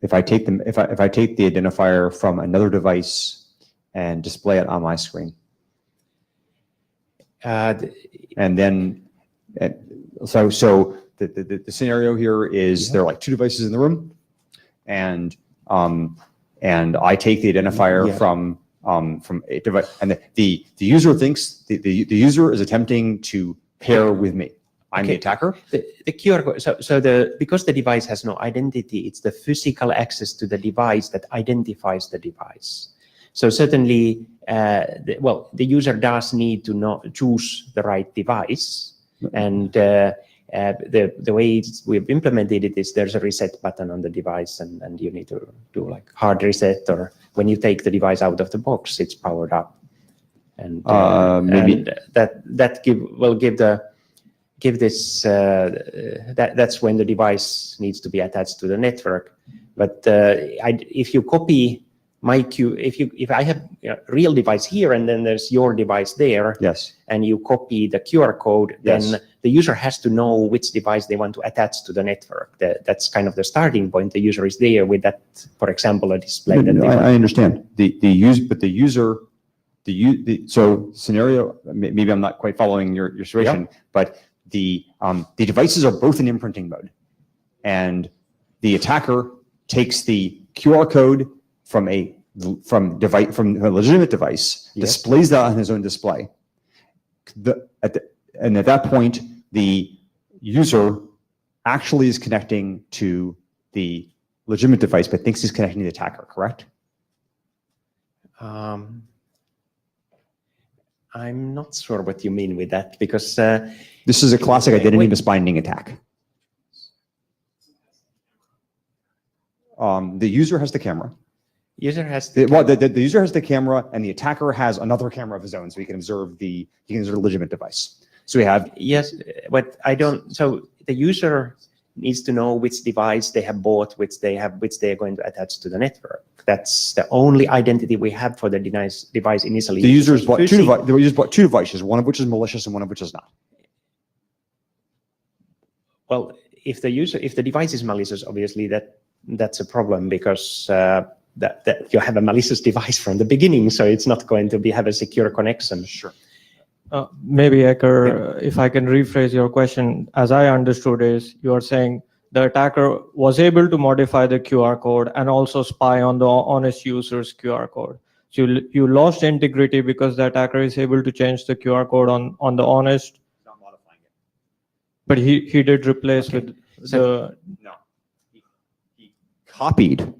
if I take the identifier from another device and display it on my screen? And then so the scenario here is there are like two devices in the room, and I take the identifier from a device, and the user thinks the user is attempting to pair with me. I'm the attacker. The QR code. So because the device has no identity, it's the physical access to the device that identifies the device. So certainly, the user does need to choose the right device, and the way we've implemented it is there's a reset button on the device, and you need to do like hard reset, or when you take the device out of the box, it's powered up, and maybe that's when the device needs to be attached to the network. But if you copy my if I have a real device here and then there's your device there, yes, and you copy the QR code, yes, then the user has to know which device they want to attach to the network. That's kind of the starting point. The user is there with that, for example, a display. I understand so scenario. Maybe I'm not quite following your situation, but the devices are both in imprinting mode, and the attacker takes the QR code from a legitimate device, displays that on his own display. And at that point, the user actually is connecting to the legitimate device, but thinks he's connecting to the attacker, correct? I'm not sure what you mean with that, because this is a classic identity misbinding attack. The user has the camera. The user has the camera, and the attacker has another camera of his own, so he can observe the legitimate device. So we have but I don't. So the user needs to know which device they have bought, which they are going to attach to the network. That's the only identity we have for the device initially. The users bought two devices, one of which is malicious and one of which is not. Well, if the device is malicious, obviously that's a problem, because that you have a malicious device from the beginning, so it's not going to have a secure connection. Sure. Maybe, Eker, if I can rephrase your question, as I understood is, you are saying the attacker was able to modify the QR code and also spy on the honest user's QR code. So you lost integrity because the attacker is able to change the QR code on the honest. Not modifying it. But he did replace with No. He copied.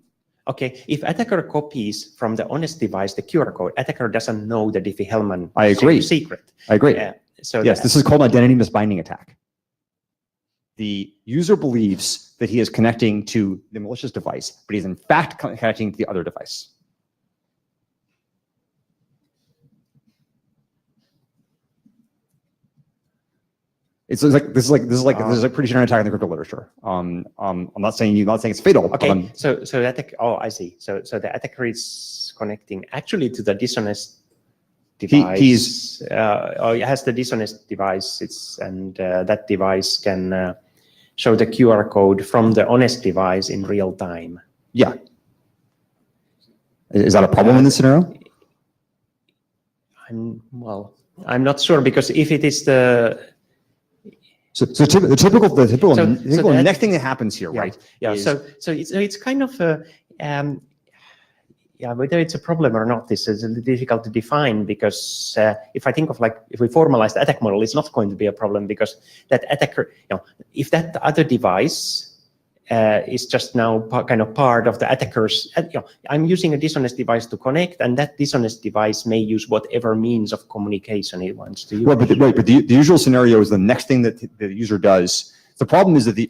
Okay, if attacker copies from the honest device the QR code, attacker doesn't know the Diffie-Hellman I agree. secret. I agree. So yes, this is called identity misbinding attack. The user believes that he is connecting to the malicious device, but he's in fact connecting to the other device. This is a pretty general attack in the crypto literature. I'm not saying it's fatal. Okay, so that I see. So the attacker is connecting actually to the dishonest device. He has the dishonest device. And that device can show the QR code from the honest device in real time. Yeah. Is that a problem in this scenario? I'm not sure, because if it is the the typical next thing that happens here, right? Yeah. So it's kind of whether it's a problem or not, this is a little difficult to define, because if I think of if we formalize the attack model, it's not going to be a problem, because that attacker, if that other device is just now kind of part of the attacker's, I'm using a dishonest device to connect, and that dishonest device may use whatever means of communication it wants to use. But the usual scenario is the next thing that the user does. The problem is that I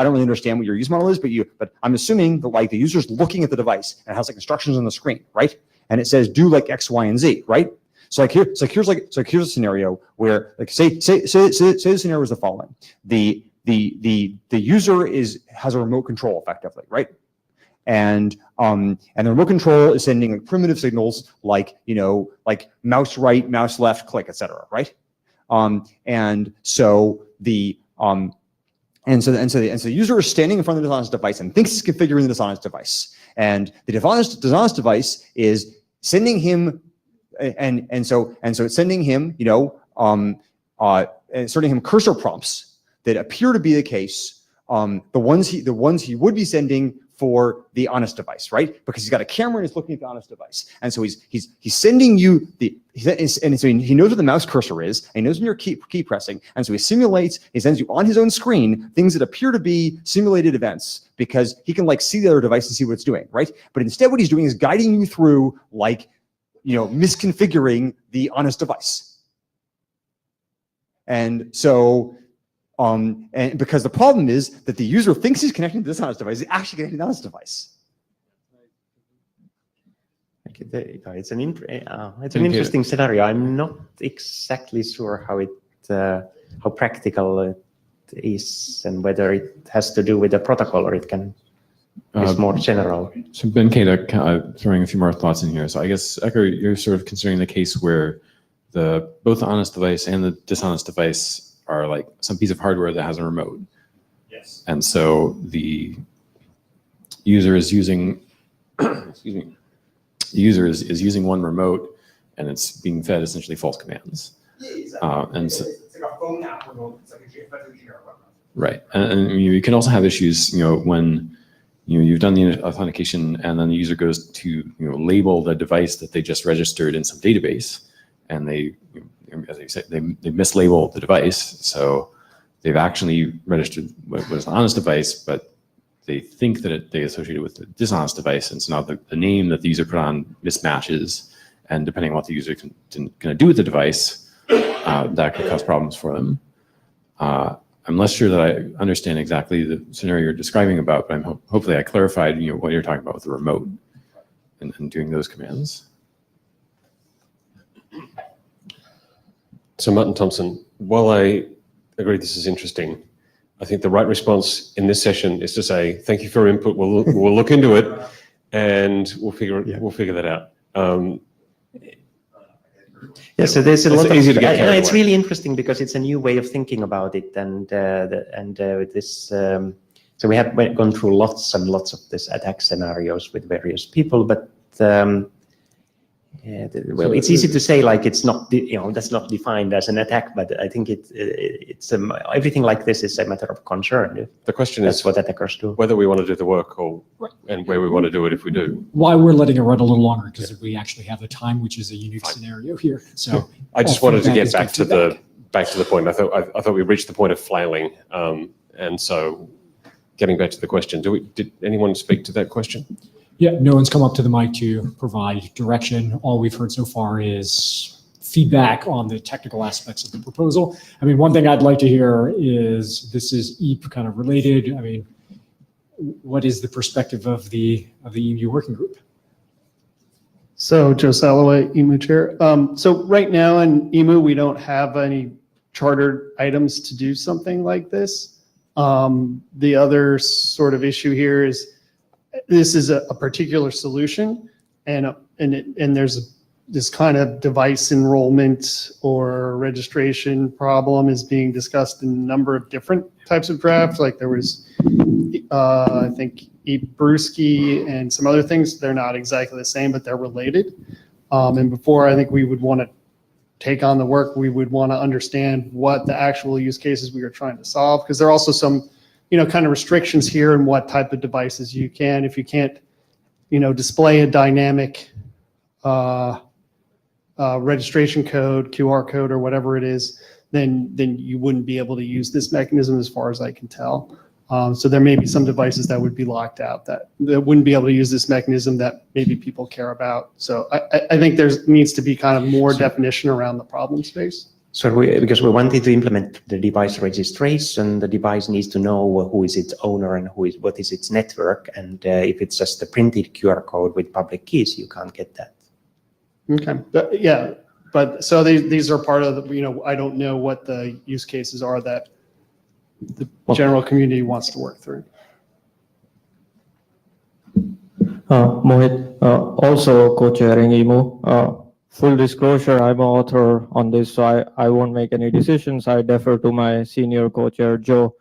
don't really understand what your use model is, but I'm assuming that the user's looking at the device and it has instructions on the screen, right? And it says do X, Y, and Z, right? So here's a scenario where say the scenario is the following: the user has a remote control effectively, right? And the remote control is sending primitive signals like mouse right, mouse left, click, etc., right? And so the user is standing in front of the dishonest device and thinks he's configuring the dishonest device, and the dishonest device is sending him, and so it's sending him inserting him cursor prompts that appear to be the case, the ones he would be sending for the honest device, right? Because he's got a camera and he's looking at the honest device. And so he's sending you and so he knows where the mouse cursor is, and he knows when you're key pressing. And so he sends you on his own screen things that appear to be simulated events, because he can like see the other device and see what it's doing, right? But instead what he's doing is guiding you through like, misconfiguring the honest device. And so, and because the problem is that the user thinks he's connecting to this honest device, he's actually connecting to the honest device. It's an interesting scenario. I'm not exactly sure how practical it is, and whether it has to do with the protocol or it can is more general. So Ben Kata, throwing a few more thoughts in here. So I guess, Ecker, you're sort of considering the case where both the honest device and the dishonest device are like some piece of hardware that has a remote. Yes. And so the user is using, excuse me, the user is using one remote, and it's being fed essentially false commands. And so, it's like a phone app remote. It's like a GR. right, and you can also have issues, when you've done the authentication, and then the user goes to label the device that they just registered in some database, and they, as I said, they mislabel the device, so they've actually registered what was an honest device, but they think that they associate it with the dishonest device, and so now the name that the user put on mismatches, and depending on what the user going to do with the device, that could cause problems for them. I'm less sure that I understand exactly the scenario you're describing about, but hopefully I clarified what you're talking about with the remote and doing those commands. So Martin Thompson, while I agree this is interesting, I think the right response in this session is to say, thank you for your input. We'll look into it, and we'll figure that out. Yeah, so there's a lot of, easy to get carried it's away. really interesting because it's a new way of thinking about it, and with this, so we have gone through lots and lots of these attack scenarios with various people, but well, it's easy to say like it's not, that's not defined as an attack, but I think it's everything like this is a matter of concern. The question That's is what attackers do. whether we want to do the work and where we want to do it if we do. Why we're letting it run a little longer, because we actually have the time, which is a unique scenario here. So I just wanted to get back to the point. I thought we reached the point of flailing, and so getting back to the question. Did anyone speak to that question? Yeah, no one's come up to the mic to provide direction. All we've heard so far is feedback on the technical aspects of the proposal. I mean, one thing I'd like to hear is, this is EAP kind of related. I mean, what is the perspective of the EMU working group? So Joe Salloway, EMU chair. So right now in EMU, we don't have any chartered items to do something like this. The other sort of issue here is, this is a particular solution, and there's this kind of device enrollment or registration problem is being discussed in a number of different types of drafts. Like there was, I think, Brewski and some other things. They're not exactly the same, but they're related. And before I think we would want to take on the work, we would want to understand what the actual use cases we are trying to solve, because there are also some kind of restrictions here in what type of devices you can. If you can't, display a dynamic registration code, QR code, or whatever it is, then you wouldn't be able to use this mechanism, as far as I can tell. So there may be some devices that would be locked out that wouldn't be able to use this mechanism that maybe people care about. So I think there needs to be kind of more definition around the problem space. So because we wanted to implement the device registration, the device needs to know who is its owner and what is its network. And if it's just a printed QR code with public keys, you can't get that. Okay. Yeah. But so these are part of the, I don't know what the use cases are that the general community wants to work through. Mohit, also co-chairing EMU. Full disclosure, I'm an author on this, so I won't make any decisions. I defer to my senior co-chair, Joe.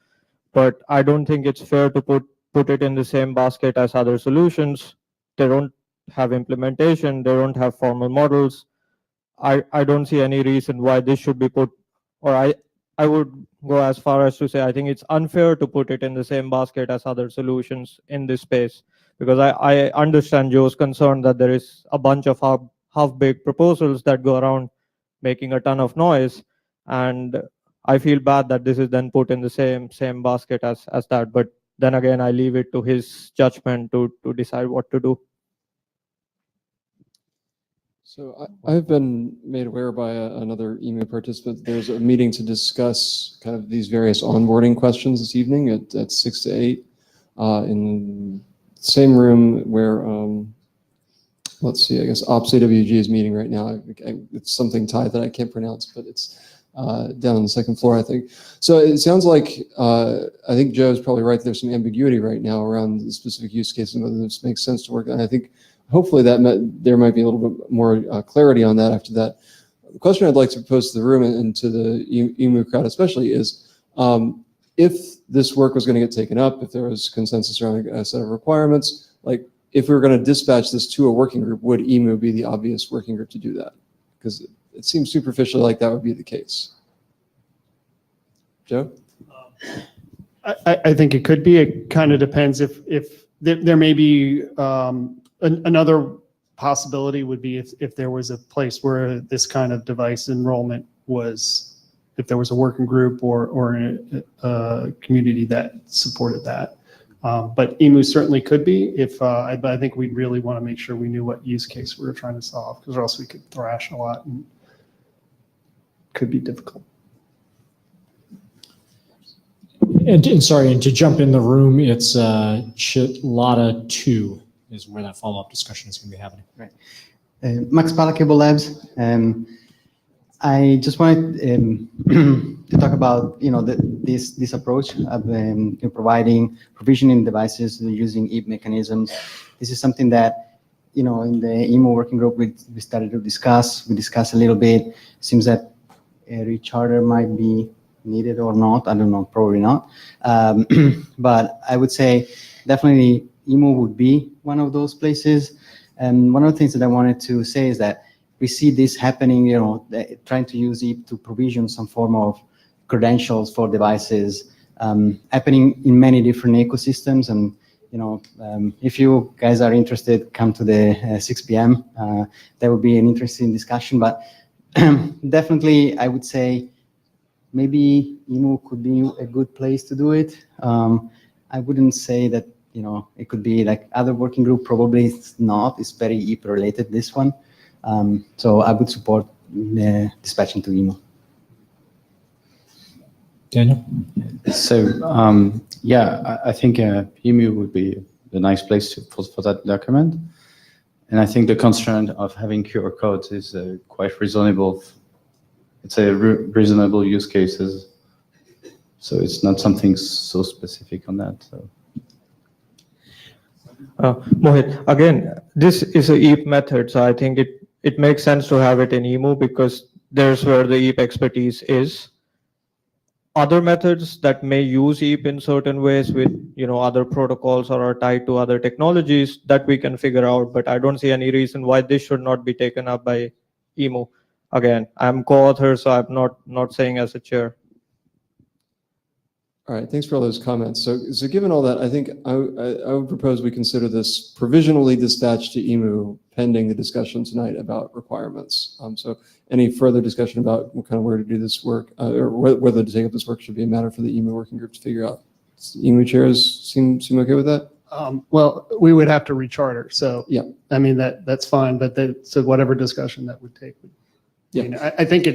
But I don't think it's fair to put it in the same basket as other solutions. They don't have implementation. They don't have formal models. I don't see any reason why this should be put, or I would go as far as to say I think it's unfair to put it in the same basket as other solutions in this space. Because I understand Joe's concern that there is a bunch of half-baked proposals that go around making a ton of noise, and I feel bad that this is then put in the same basket as that. But then again, I leave it to his judgment to decide what to do. So I've been made aware by another email participant, there's a meeting to discuss kind of these various onboarding questions this evening at 6 to 8 in the same room where, let's see, I guess Ops AWG is meeting right now. It's something Thai that I can't pronounce, but it's down on the second floor, I think. So it sounds like, I think Joe's probably right, there's some ambiguity right now around the specific use cases and whether this makes sense to work on. I think hopefully there might be a little bit more clarity on that after that. The question I'd like to propose to the room and to the EMU crowd especially is, if this work was going to get taken up, if there was consensus around a set of requirements, like if we were going to dispatch this to a working group, would EMU be the obvious working group to do that? Because it seems superficially like that would be the case. Joe? I think it could be. It kind of depends if there may be another possibility would be if there was a place where this kind of device enrollment was, if there was a working group or a community that supported that. But EMU certainly could be but I think we'd really want to make sure we knew what use case we were trying to solve, because or else we could thrash a lot and could be difficult. And sorry, and to jump in the room, it's Chitlata 2 is where that follow-up discussion is going to be happening. Right. Max Pala Cable Labs. I just wanted to talk about this approach of provisioning devices using EAP mechanisms. This is something that in the EMU working group we started to discuss. We discussed a little bit. Seems that a recharter might be needed or not. I don't know, probably not. But I would say definitely EMU would be one of those places. And one of the things that I wanted to say is that we see this happening, trying to use EAP to provision some form of credentials for devices, happening in many different ecosystems. And if you guys are interested, come to the 6 p.m. That would be an interesting discussion. But definitely, I would say maybe EMU could be a good place to do it. I wouldn't say that it could be like other working group. Probably it's not. It's very EAP related, this one. So I would support dispatching to EMU. Daniel? So yeah, I think EMU would be a nice place for that document. And I think the constraint of having QR codes is quite reasonable. It's a reasonable use cases. So it's not something so specific on that. So. Mohit, again, this is a EAP method, so I think it makes sense to have it in EMU because there's where the EAP expertise is. Other methods that may use EAP in certain ways with other protocols or are tied to other technologies that we can figure out, but I don't see any reason why this should not be taken up by EMU. Again, I'm co-author, so I'm not saying as a chair. All right, thanks for all those comments. So given all that, I think I would propose we consider this provisionally dispatched to EMU pending the discussion tonight about requirements. So any further discussion about where to do this work or whether to take up this work should be a matter for the EMU working group to figure out. Does the EMU chairs seem okay with that? Well, we would have to recharter. So yeah, I mean that's fine. But so whatever discussion that would take. Yeah, I mean, I think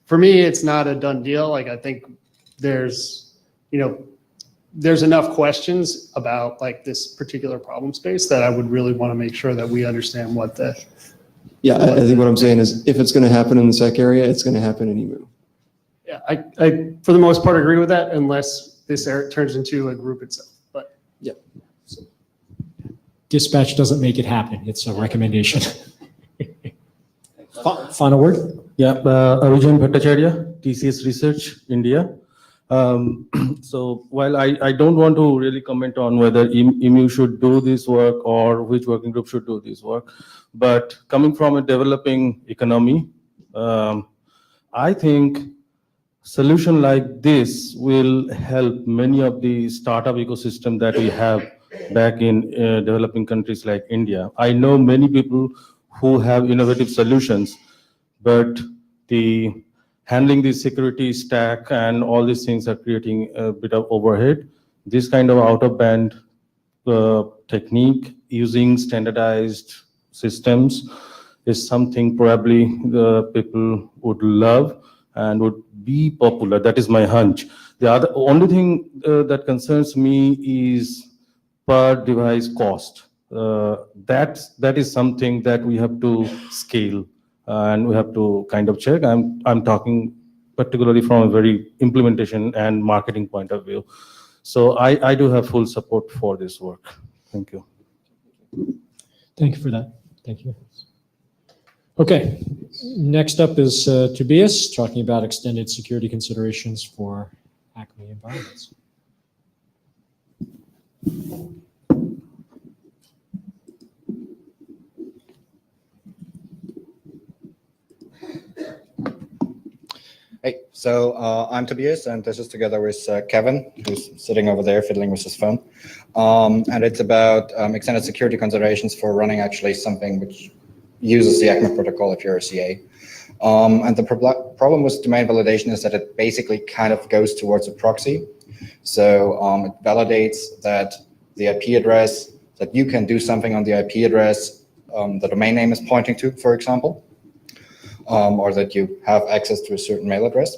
for me it's not a done deal. Like I think there's enough questions about like this particular problem space that I would really want to make sure that we understand what the. Yeah, I think what I'm saying is if it's going to happen in the SEC area, it's going to happen in EMU. Yeah, I for the most part agree with that unless this turns into a group itself. But yeah. Dispatch doesn't make it happen. It's a recommendation. Final word? Yeah, Arjun Bhattacharya, TCS Research, India. So while I don't want to really comment on whether EMU should do this work or which working group should do this work, but coming from a developing economy, I think solution like this will help many of the startup ecosystem that we have back in developing countries like India. I know many people who have innovative solutions, but the handling the security stack and all these things are creating a bit of overhead. This kind of out-of-band technique using standardized systems is something probably the people would love and would be popular. That is my hunch. The only thing that concerns me is per device cost. That is something that we have to scale and we have to kind of check. I'm talking particularly from a very implementation and marketing point of view. So I do have full support for this work. Thank you. Thank you for that. Thank you. Okay, next up is Tobias talking about extended security considerations for Acme environments. Hey, so I'm Tobias, and this is together with Kevin, who's sitting over there fiddling with his phone. And it's about extended security considerations for running actually something which uses the Acme protocol if you're a CA. And the problem with domain validation is that it basically kind of goes towards a proxy. So it validates that the IP address, that you can do something on the IP address the domain name is pointing to, for example. Or that you have access to a certain mail address.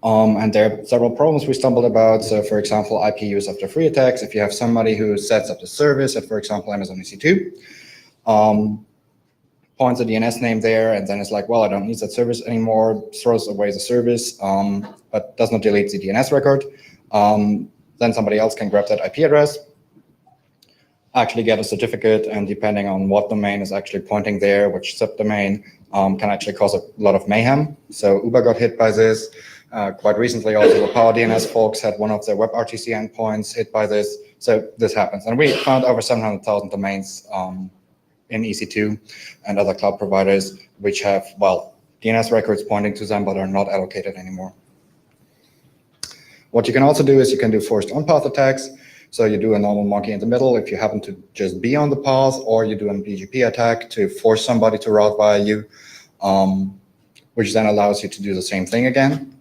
And there are several problems we stumbled about. So for example, IP use after free attacks. If you have somebody who sets up the service at, for example, Amazon EC2, points a DNS name there, and then it's like, well, I don't need that service anymore, throws away the service, but does not delete the DNS record. Then somebody else can grab that IP address, actually get a certificate, and depending on what domain is actually pointing there, which subdomain, can actually cause a lot of mayhem. So Uber got hit by this. Quite recently, also the Power DNS folks had one of their WebRTC endpoints hit by this. So this happens. And we found over 700,000 domains in EC2 and other cloud providers, which have, well, DNS records pointing to them, but are not allocated anymore. What you can also do is you can do forced on-path attacks. So you do a normal monkey in the middle if you happen to just be on the path, or you do a BGP attack to force somebody to route via you, which then allows you to do the same thing again.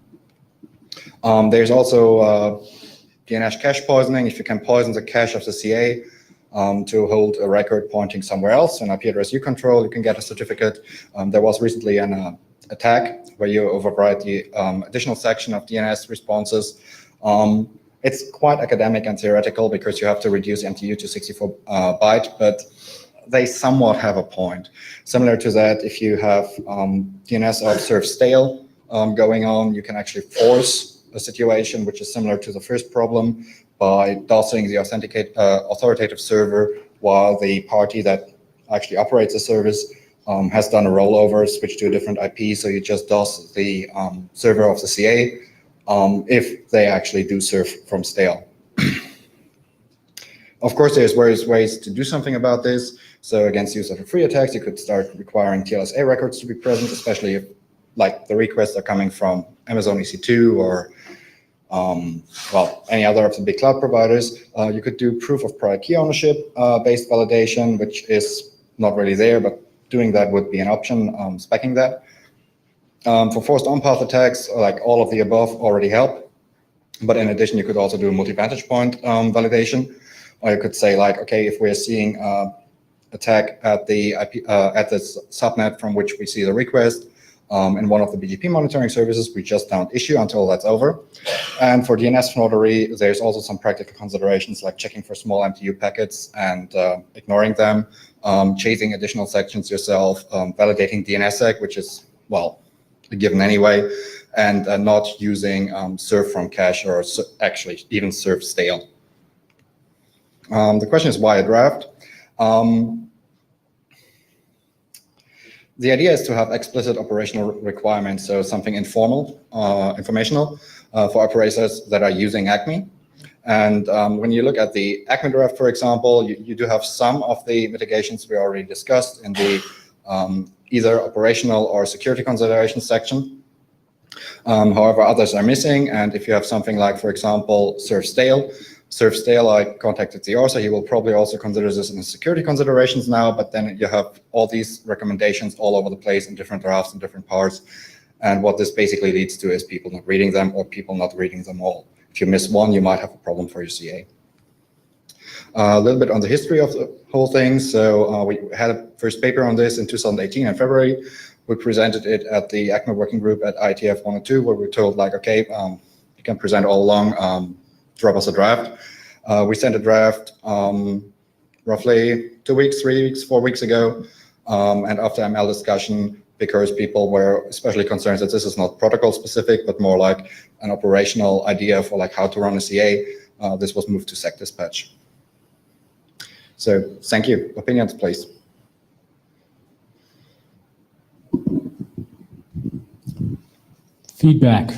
There's also DNS cache poisoning. If you can poison the cache of the CA to hold a record pointing somewhere else, an IP address you control, you can get a certificate. There was recently an attack where you override the additional section of DNS responses. It's quite academic and theoretical because you have to reduce MTU to 64 byte, but they somewhat have a point. Similar to that, if you have DNS of serve stale going on, you can actually force a situation which is similar to the first problem by DOSing the authoritative server while the party that actually operates the service has done a rollover, switched to a different IP, so you just DOS the server of the CA. If they actually do serve from stale. Of course, there's various ways to do something about this. So against use of free attacks, you could start requiring TLSA records to be present, especially if like the requests are coming from Amazon EC2 or well, any other of the big cloud providers. You could do proof of prior key ownership based validation, which is not really there, but doing that would be an option, speccing that. For forced on-path attacks, like all of the above already help. But in addition, you could also do a multi-vantage point validation. Or you could say like, okay, if we're seeing attack at the IP, at the subnet from which we see the request in one of the BGP monitoring services, we just don't issue until that's over. And for DNS snottery, there's also some practical considerations like checking for small MTU packets and ignoring them, chasing additional sections yourself, validating DNSSEC, which is, well, given anyway, and not using serve from cache or actually even serve stale. The question is why a draft? The idea is to have explicit operational requirements, so something informal, informational for operators that are using Acme. And when you look at the Acme draft, for example, you do have some of the mitigations we already discussed in the either operational or security considerations section. However, others are missing. And if you have something like, for example, serve stale, serve stale. I contacted the author. He will probably also consider this in his security considerations now, but then you have all these recommendations all over the place in different drafts and different parts. And what this basically leads to is people not reading them or people not reading them all. If you miss one, you might have a problem for your CA. A little bit on the history of the whole thing. So we had a first paper on this in 2018 in February. We presented it at the ACMA working group at IETF102, where we were told, like, okay, you can present all along, drop us a draft. We sent a draft roughly 2 weeks, 3 weeks, 4 weeks ago. And after ML discussion, because people were especially concerned that this is not protocol specific, but more like an operational idea for like how to run a CA, this was moved to SecDispatch. So thank you. Opinions, please. Feedback.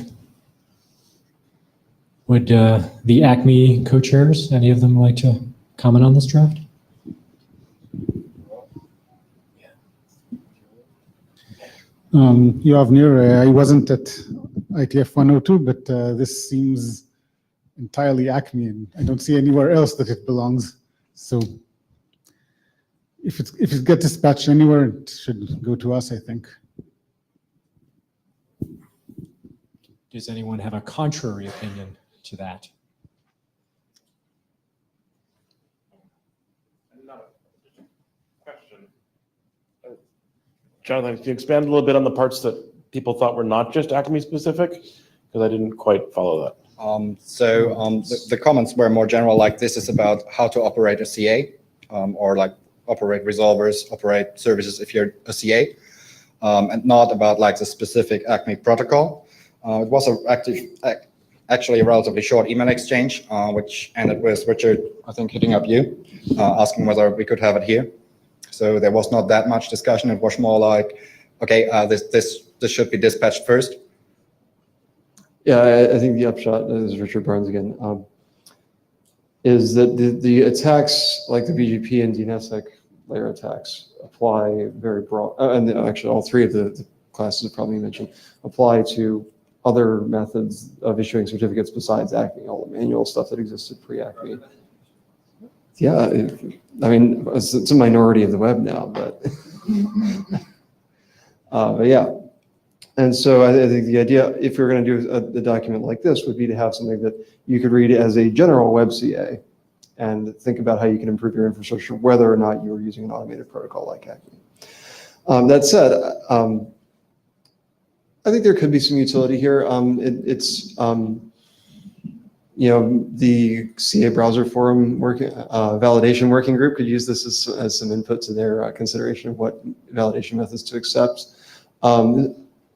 Would the ACME co-chairs, any of them like to comment on this draft? Yavnir, I wasn't at IETF 102, but this seems entirely ACME, and I don't see anywhere else that it belongs. So if it gets dispatched anywhere, it should go to us, I think. Does anyone have a contrary opinion to that? Jonathan, can you expand a little bit on the parts that people thought were not just Acme specific? Because I didn't quite follow that. The comments were more general, like this is about how to operate a CA, or like operate resolvers, operate services if you're a CA, and not about like the specific ACME protocol. It was actually a relatively short email exchange, which ended with Richard, I think, hitting up you, asking whether we could have it here. So there was not that much discussion. It was more like, okay, this should be dispatched first. Yeah, I think the upshot, this is Richard Barnes again, is that the attacks like the BGP and DNSSEC layer attacks apply very broad, and actually all three of the classes that probably mentioned apply to other methods of issuing certificates besides ACME, all the manual stuff that existed pre-ACME. Yeah, I mean, it's a minority of the web now, but yeah. And so I think the idea, if you're going to do a document like this, would be to have something that you could read as a general web CA and think about how you can improve your infrastructure, whether or not you were using an automated protocol like ACME. That said, I think there could be some utility here. You know, the CA browser forum validation working group could use this as some input to their consideration of what validation methods to accept.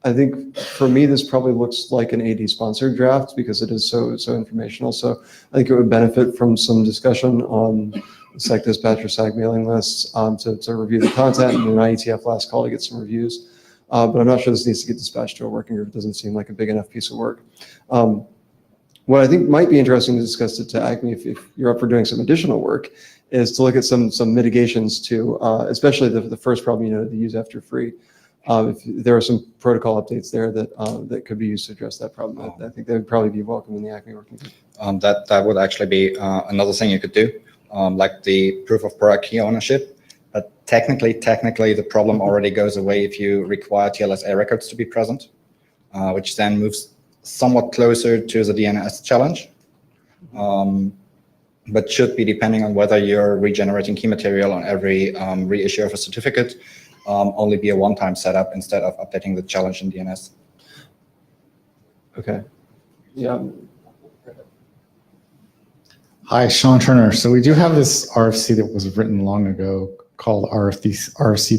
I think for me, this probably looks like an AD sponsored draft because it is so informational. So I think it would benefit from some discussion on SecDispatch or SAG mailing lists to review the content, and an IETF last call to get some reviews. But I'm not sure this needs to get dispatched to a working group. It doesn't seem like a big enough piece of work. What I think might be interesting to discuss to ACME, if you're up for doing some additional work, is to look at some mitigations to, especially the first problem, you know, the use after free. If there are some protocol updates there that could be used to address that problem, I think they would probably be welcome in the ACME working group. That would actually be another thing you could do, like the proof of product key ownership. But technically, the problem already goes away if you require TLSA records to be present, which then moves somewhat closer to the DNS challenge, but should be depending on whether you're regenerating key material on every reissue of a certificate, only be a one-time setup instead of updating the challenge in DNS. Okay. Yeah. Hi, Sean Turner. So we do have this RFC that was written long ago called RFC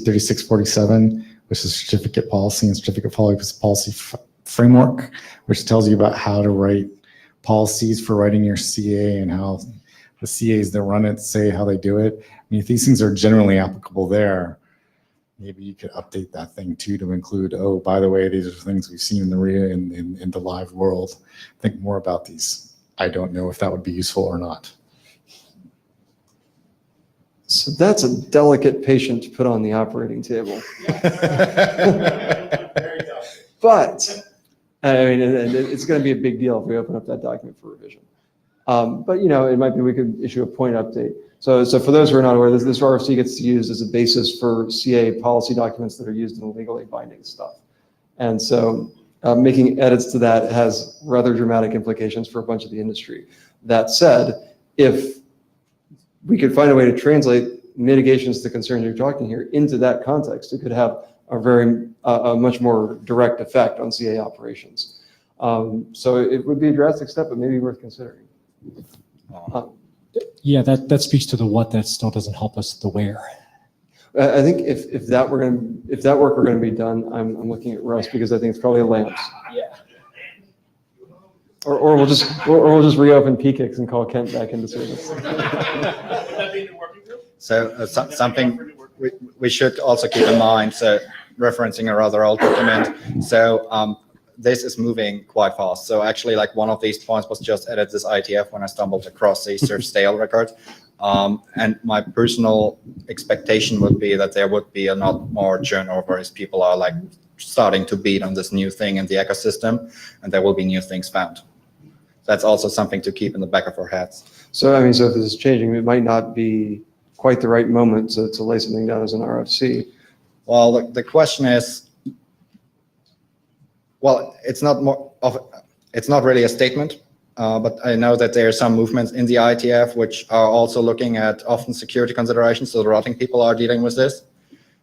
3647, which is certificate policy and certificate policy framework, which tells you about how to write policies for writing your CA and how the CAs that run it say how they do it. I mean, if these things are generally applicable there, maybe you could update that thing too to include, oh, by the way, these are things we've seen in the live world. Think more about these. I don't know if that would be useful or not. So that's a delicate patient to put on the operating table. But I mean, it's going to be a big deal if we open up that document for revision. But it might be we could issue a point update. So for those who are not aware, this RFC gets used as a basis for CA policy documents that are used in legally binding stuff. And so making edits to that has rather dramatic implications for a bunch of the industry. That said, if we could find a way to translate mitigations to concerns you're talking here into that context, it could have a much more direct effect on CA operations. So it would be a drastic step, but maybe worth considering. Yeah, that speaks to the what. That still doesn't help us the where. I think if that work were going to be done, I'm looking at Russ because I think it's probably lamps. Yeah. Or we'll just reopen PKIX and call Kent back into service. So something we should also keep in mind. So referencing a rather old document. So this is moving quite fast. So actually, like one of these points was just added this IETF when I stumbled across the search stale record. And my personal expectation would be that there would be a lot more turnover as people are like starting to beat on this new thing in the ecosystem, and there will be new things found. That's also something to keep in the back of our heads. So if this is changing, it might not be quite the right moment to lay something down as an RFC. Well, the question is, well, it's not really a statement, but I know that there are some movements in the IETF which are also looking at often security considerations. So the routing people are dealing with this.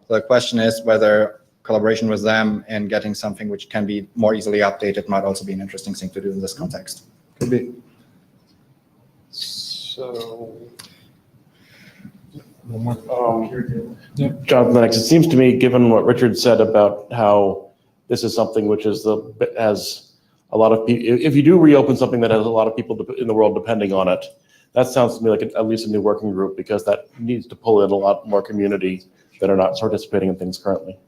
So the question is whether collaboration with them and getting something which can be more easily updated might also be an interesting thing to do in this context. Could be. So. Jonathan, it seems to me, given what Richard said about how this is something which has a lot of people, if you do reopen something that has a lot of people in the world depending on it, that sounds to me like at least a new working group, because that needs to pull in a lot more community that are not participating in things currently.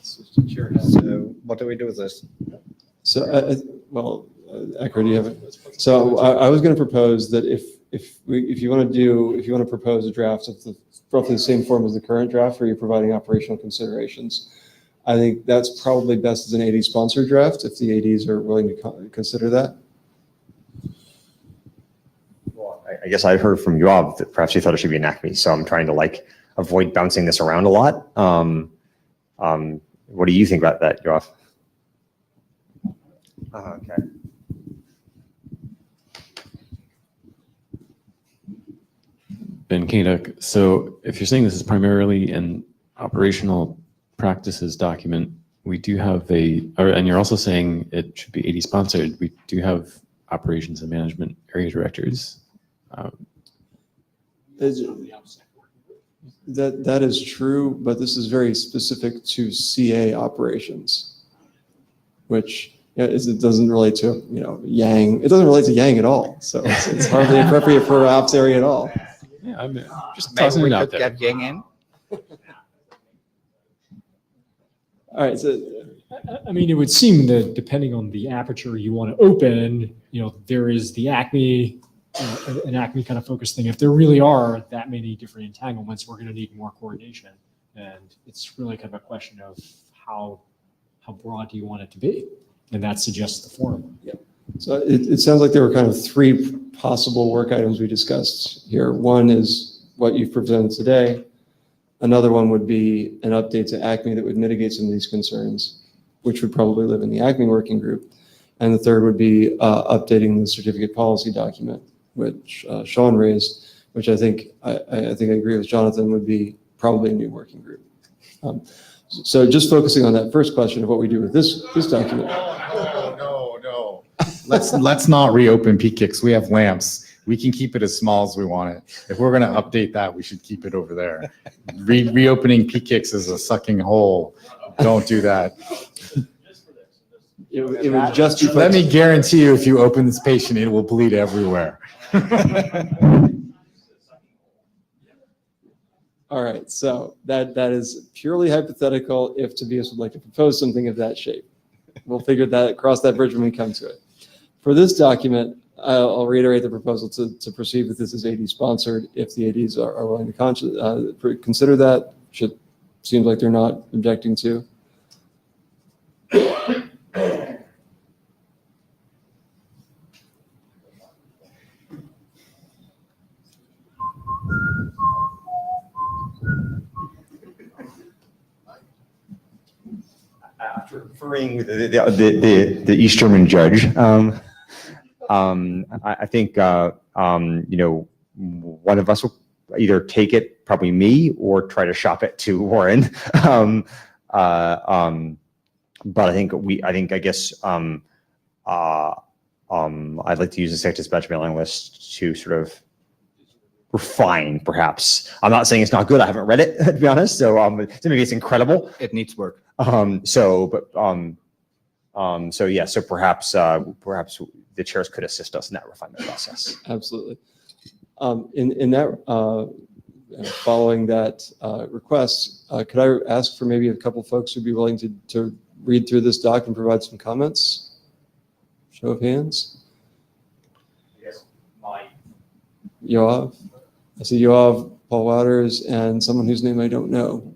So what do we do with this? So, Ecker, do you have it? So I was going to propose that if you want to propose a draft of roughly the same form as the current draft, where you're providing operational considerations, I think that's probably best as an AD sponsored draft if the ADs are willing to consider that. Well, I guess I heard from Yoav that perhaps you thought it should be an ACME, so I'm trying to avoid bouncing this around a lot. What do you think about that, Yoav? Okay. Ben Kaduk, so if you're saying this is primarily an operational practices document, we do have and you're also saying it should be AD sponsored, we do have operations and management area directors. That is true, but this is very specific to CA operations, which it doesn't relate to Yang. It doesn't relate to Yang at all. So it's hardly appropriate for ops area at all. Yeah, I'm just Maybe tossing we it out could there. get Yang in. All right. So I mean, it would seem that depending on the aperture you want to open, there is the ACME, an ACME kind of focus thing. If there really are that many different entanglements, we're going to need more coordination. And it's really kind of a question of how broad do you want it to be? And that suggests the forum. Yeah. So it sounds like there were kind of three possible work items we discussed here. One is what you've presented today. Another one would be an update to ACME that would mitigate some of these concerns, which would probably live in the ACME working group. And the third would be updating the certificate policy document, which Sean raised, which I think I agree with Jonathan, would be probably a new working group. So just focusing on that first question of what we do with this document. No. Let's not reopen PKIX. We have lamps. We can keep it as small as we want it. If we're going to update that, we should keep it over there. Reopening PKIX is a sucking hole. Don't do that. It would just be. Let me guarantee you, if you open this patient, it will bleed everywhere. All right, so that is purely hypothetical if Tobias would like to propose something of that shape. We'll cross that bridge when we come to it. For this document, I'll reiterate the proposal to proceed with this as AD sponsored if the ADs are willing to consider that. Seems like they're not objecting to. After referring the East German judge, I think one of us will either take it, probably me, or try to shop it to Warren. But I guess I'd like to use the SEC dispatch mailing list to sort of refine, perhaps. I'm not saying it's not good. I haven't read it, to be honest. So maybe it's incredible. It needs work. So perhaps the chairs could assist us in that refinement process. Absolutely. In that, following that request, could I ask for maybe a couple folks who'd be willing to read through this doc and provide some comments? Show of hands. Yes, Yoav. I see Yoav, Paul Wouters, and someone whose name I don't know.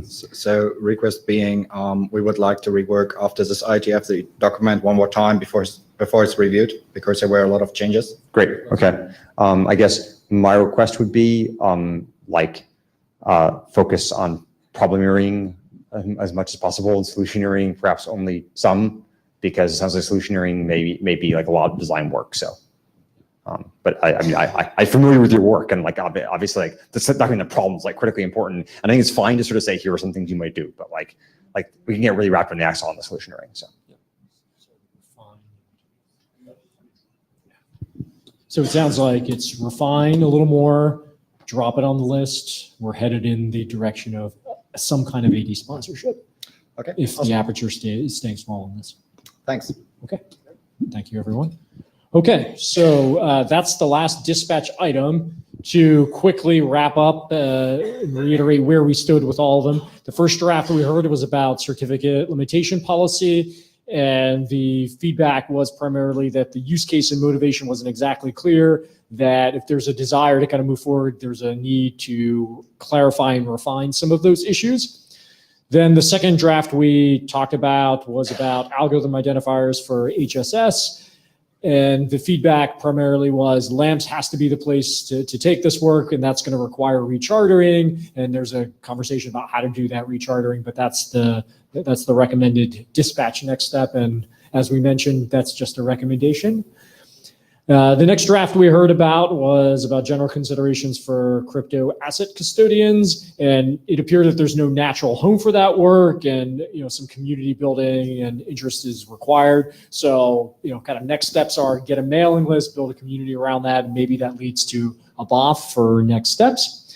So request being, we would like to rework after this IETF the document one more time before it's reviewed, because there were a lot of changes. Great. Okay. I guess my request would be focus on problem areaing as much as possible, and solutioneering perhaps only some, because it sounds like solutioneering may be like a lot of design work. So, but I'm familiar with your work, and obviously the document the problem is critically important. And I think it's fine to sort of say here are some things you might do, but like we can get really wrapped in the axle on the solutioneering. So it sounds like it's refine a little more, drop it on the list. We're headed in the direction of some kind of AD sponsorship. Okay. If the aperture is staying small on this. Thanks. Okay. Thank you, everyone. Okay, so that's the last dispatch item. To quickly wrap up and reiterate where we stood with all of them. The first draft we heard was about certificate limitation policy, and the feedback was primarily that the use case and motivation wasn't exactly clear, that if there's a desire to kind of move forward, there's a need to clarify and refine some of those issues. Then the second draft we talked about was about algorithm identifiers for HSS. And the feedback primarily was LAMPS has to be the place to take this work, and that's going to require rechartering. And there's a conversation about how to do that rechartering, but that's the recommended dispatch next step. And as we mentioned, that's just a recommendation. The next draft we heard about was about general considerations for crypto asset custodians, and it appeared that there's no natural home for that work, and some community building and interest is required. So kind of next steps are get a mailing list, build a community around that, and maybe that leads to a BOF for next steps.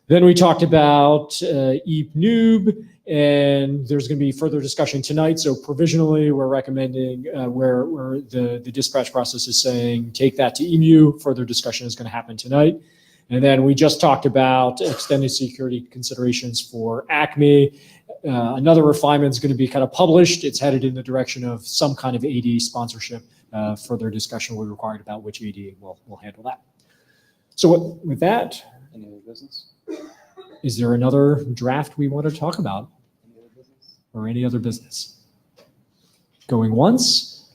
Then we talked about EEP-NOOB, and there's going to be further discussion tonight. So provisionally, we're recommending where the dispatch process is saying take that to EMU. Further discussion is going to happen tonight. And then we just talked about extended security considerations for ACME. Another refinement is going to be kind of published. It's headed in the direction of some kind of AD sponsorship. Further discussion will be required about which AD will handle that. So with that, Any other business? is there another draft we want to talk about? Or any other business? Going once,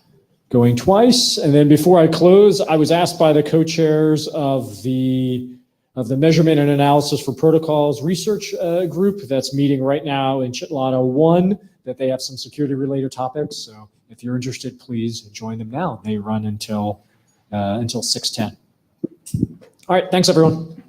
going twice, and then before I close, I was asked by the co-chairs of the Measurement and Analysis for Protocols research group that's meeting right now in Chitlana 1, that they have some security-related topics. So if you're interested, please join them now. They run until 6:10. All right, thanks everyone.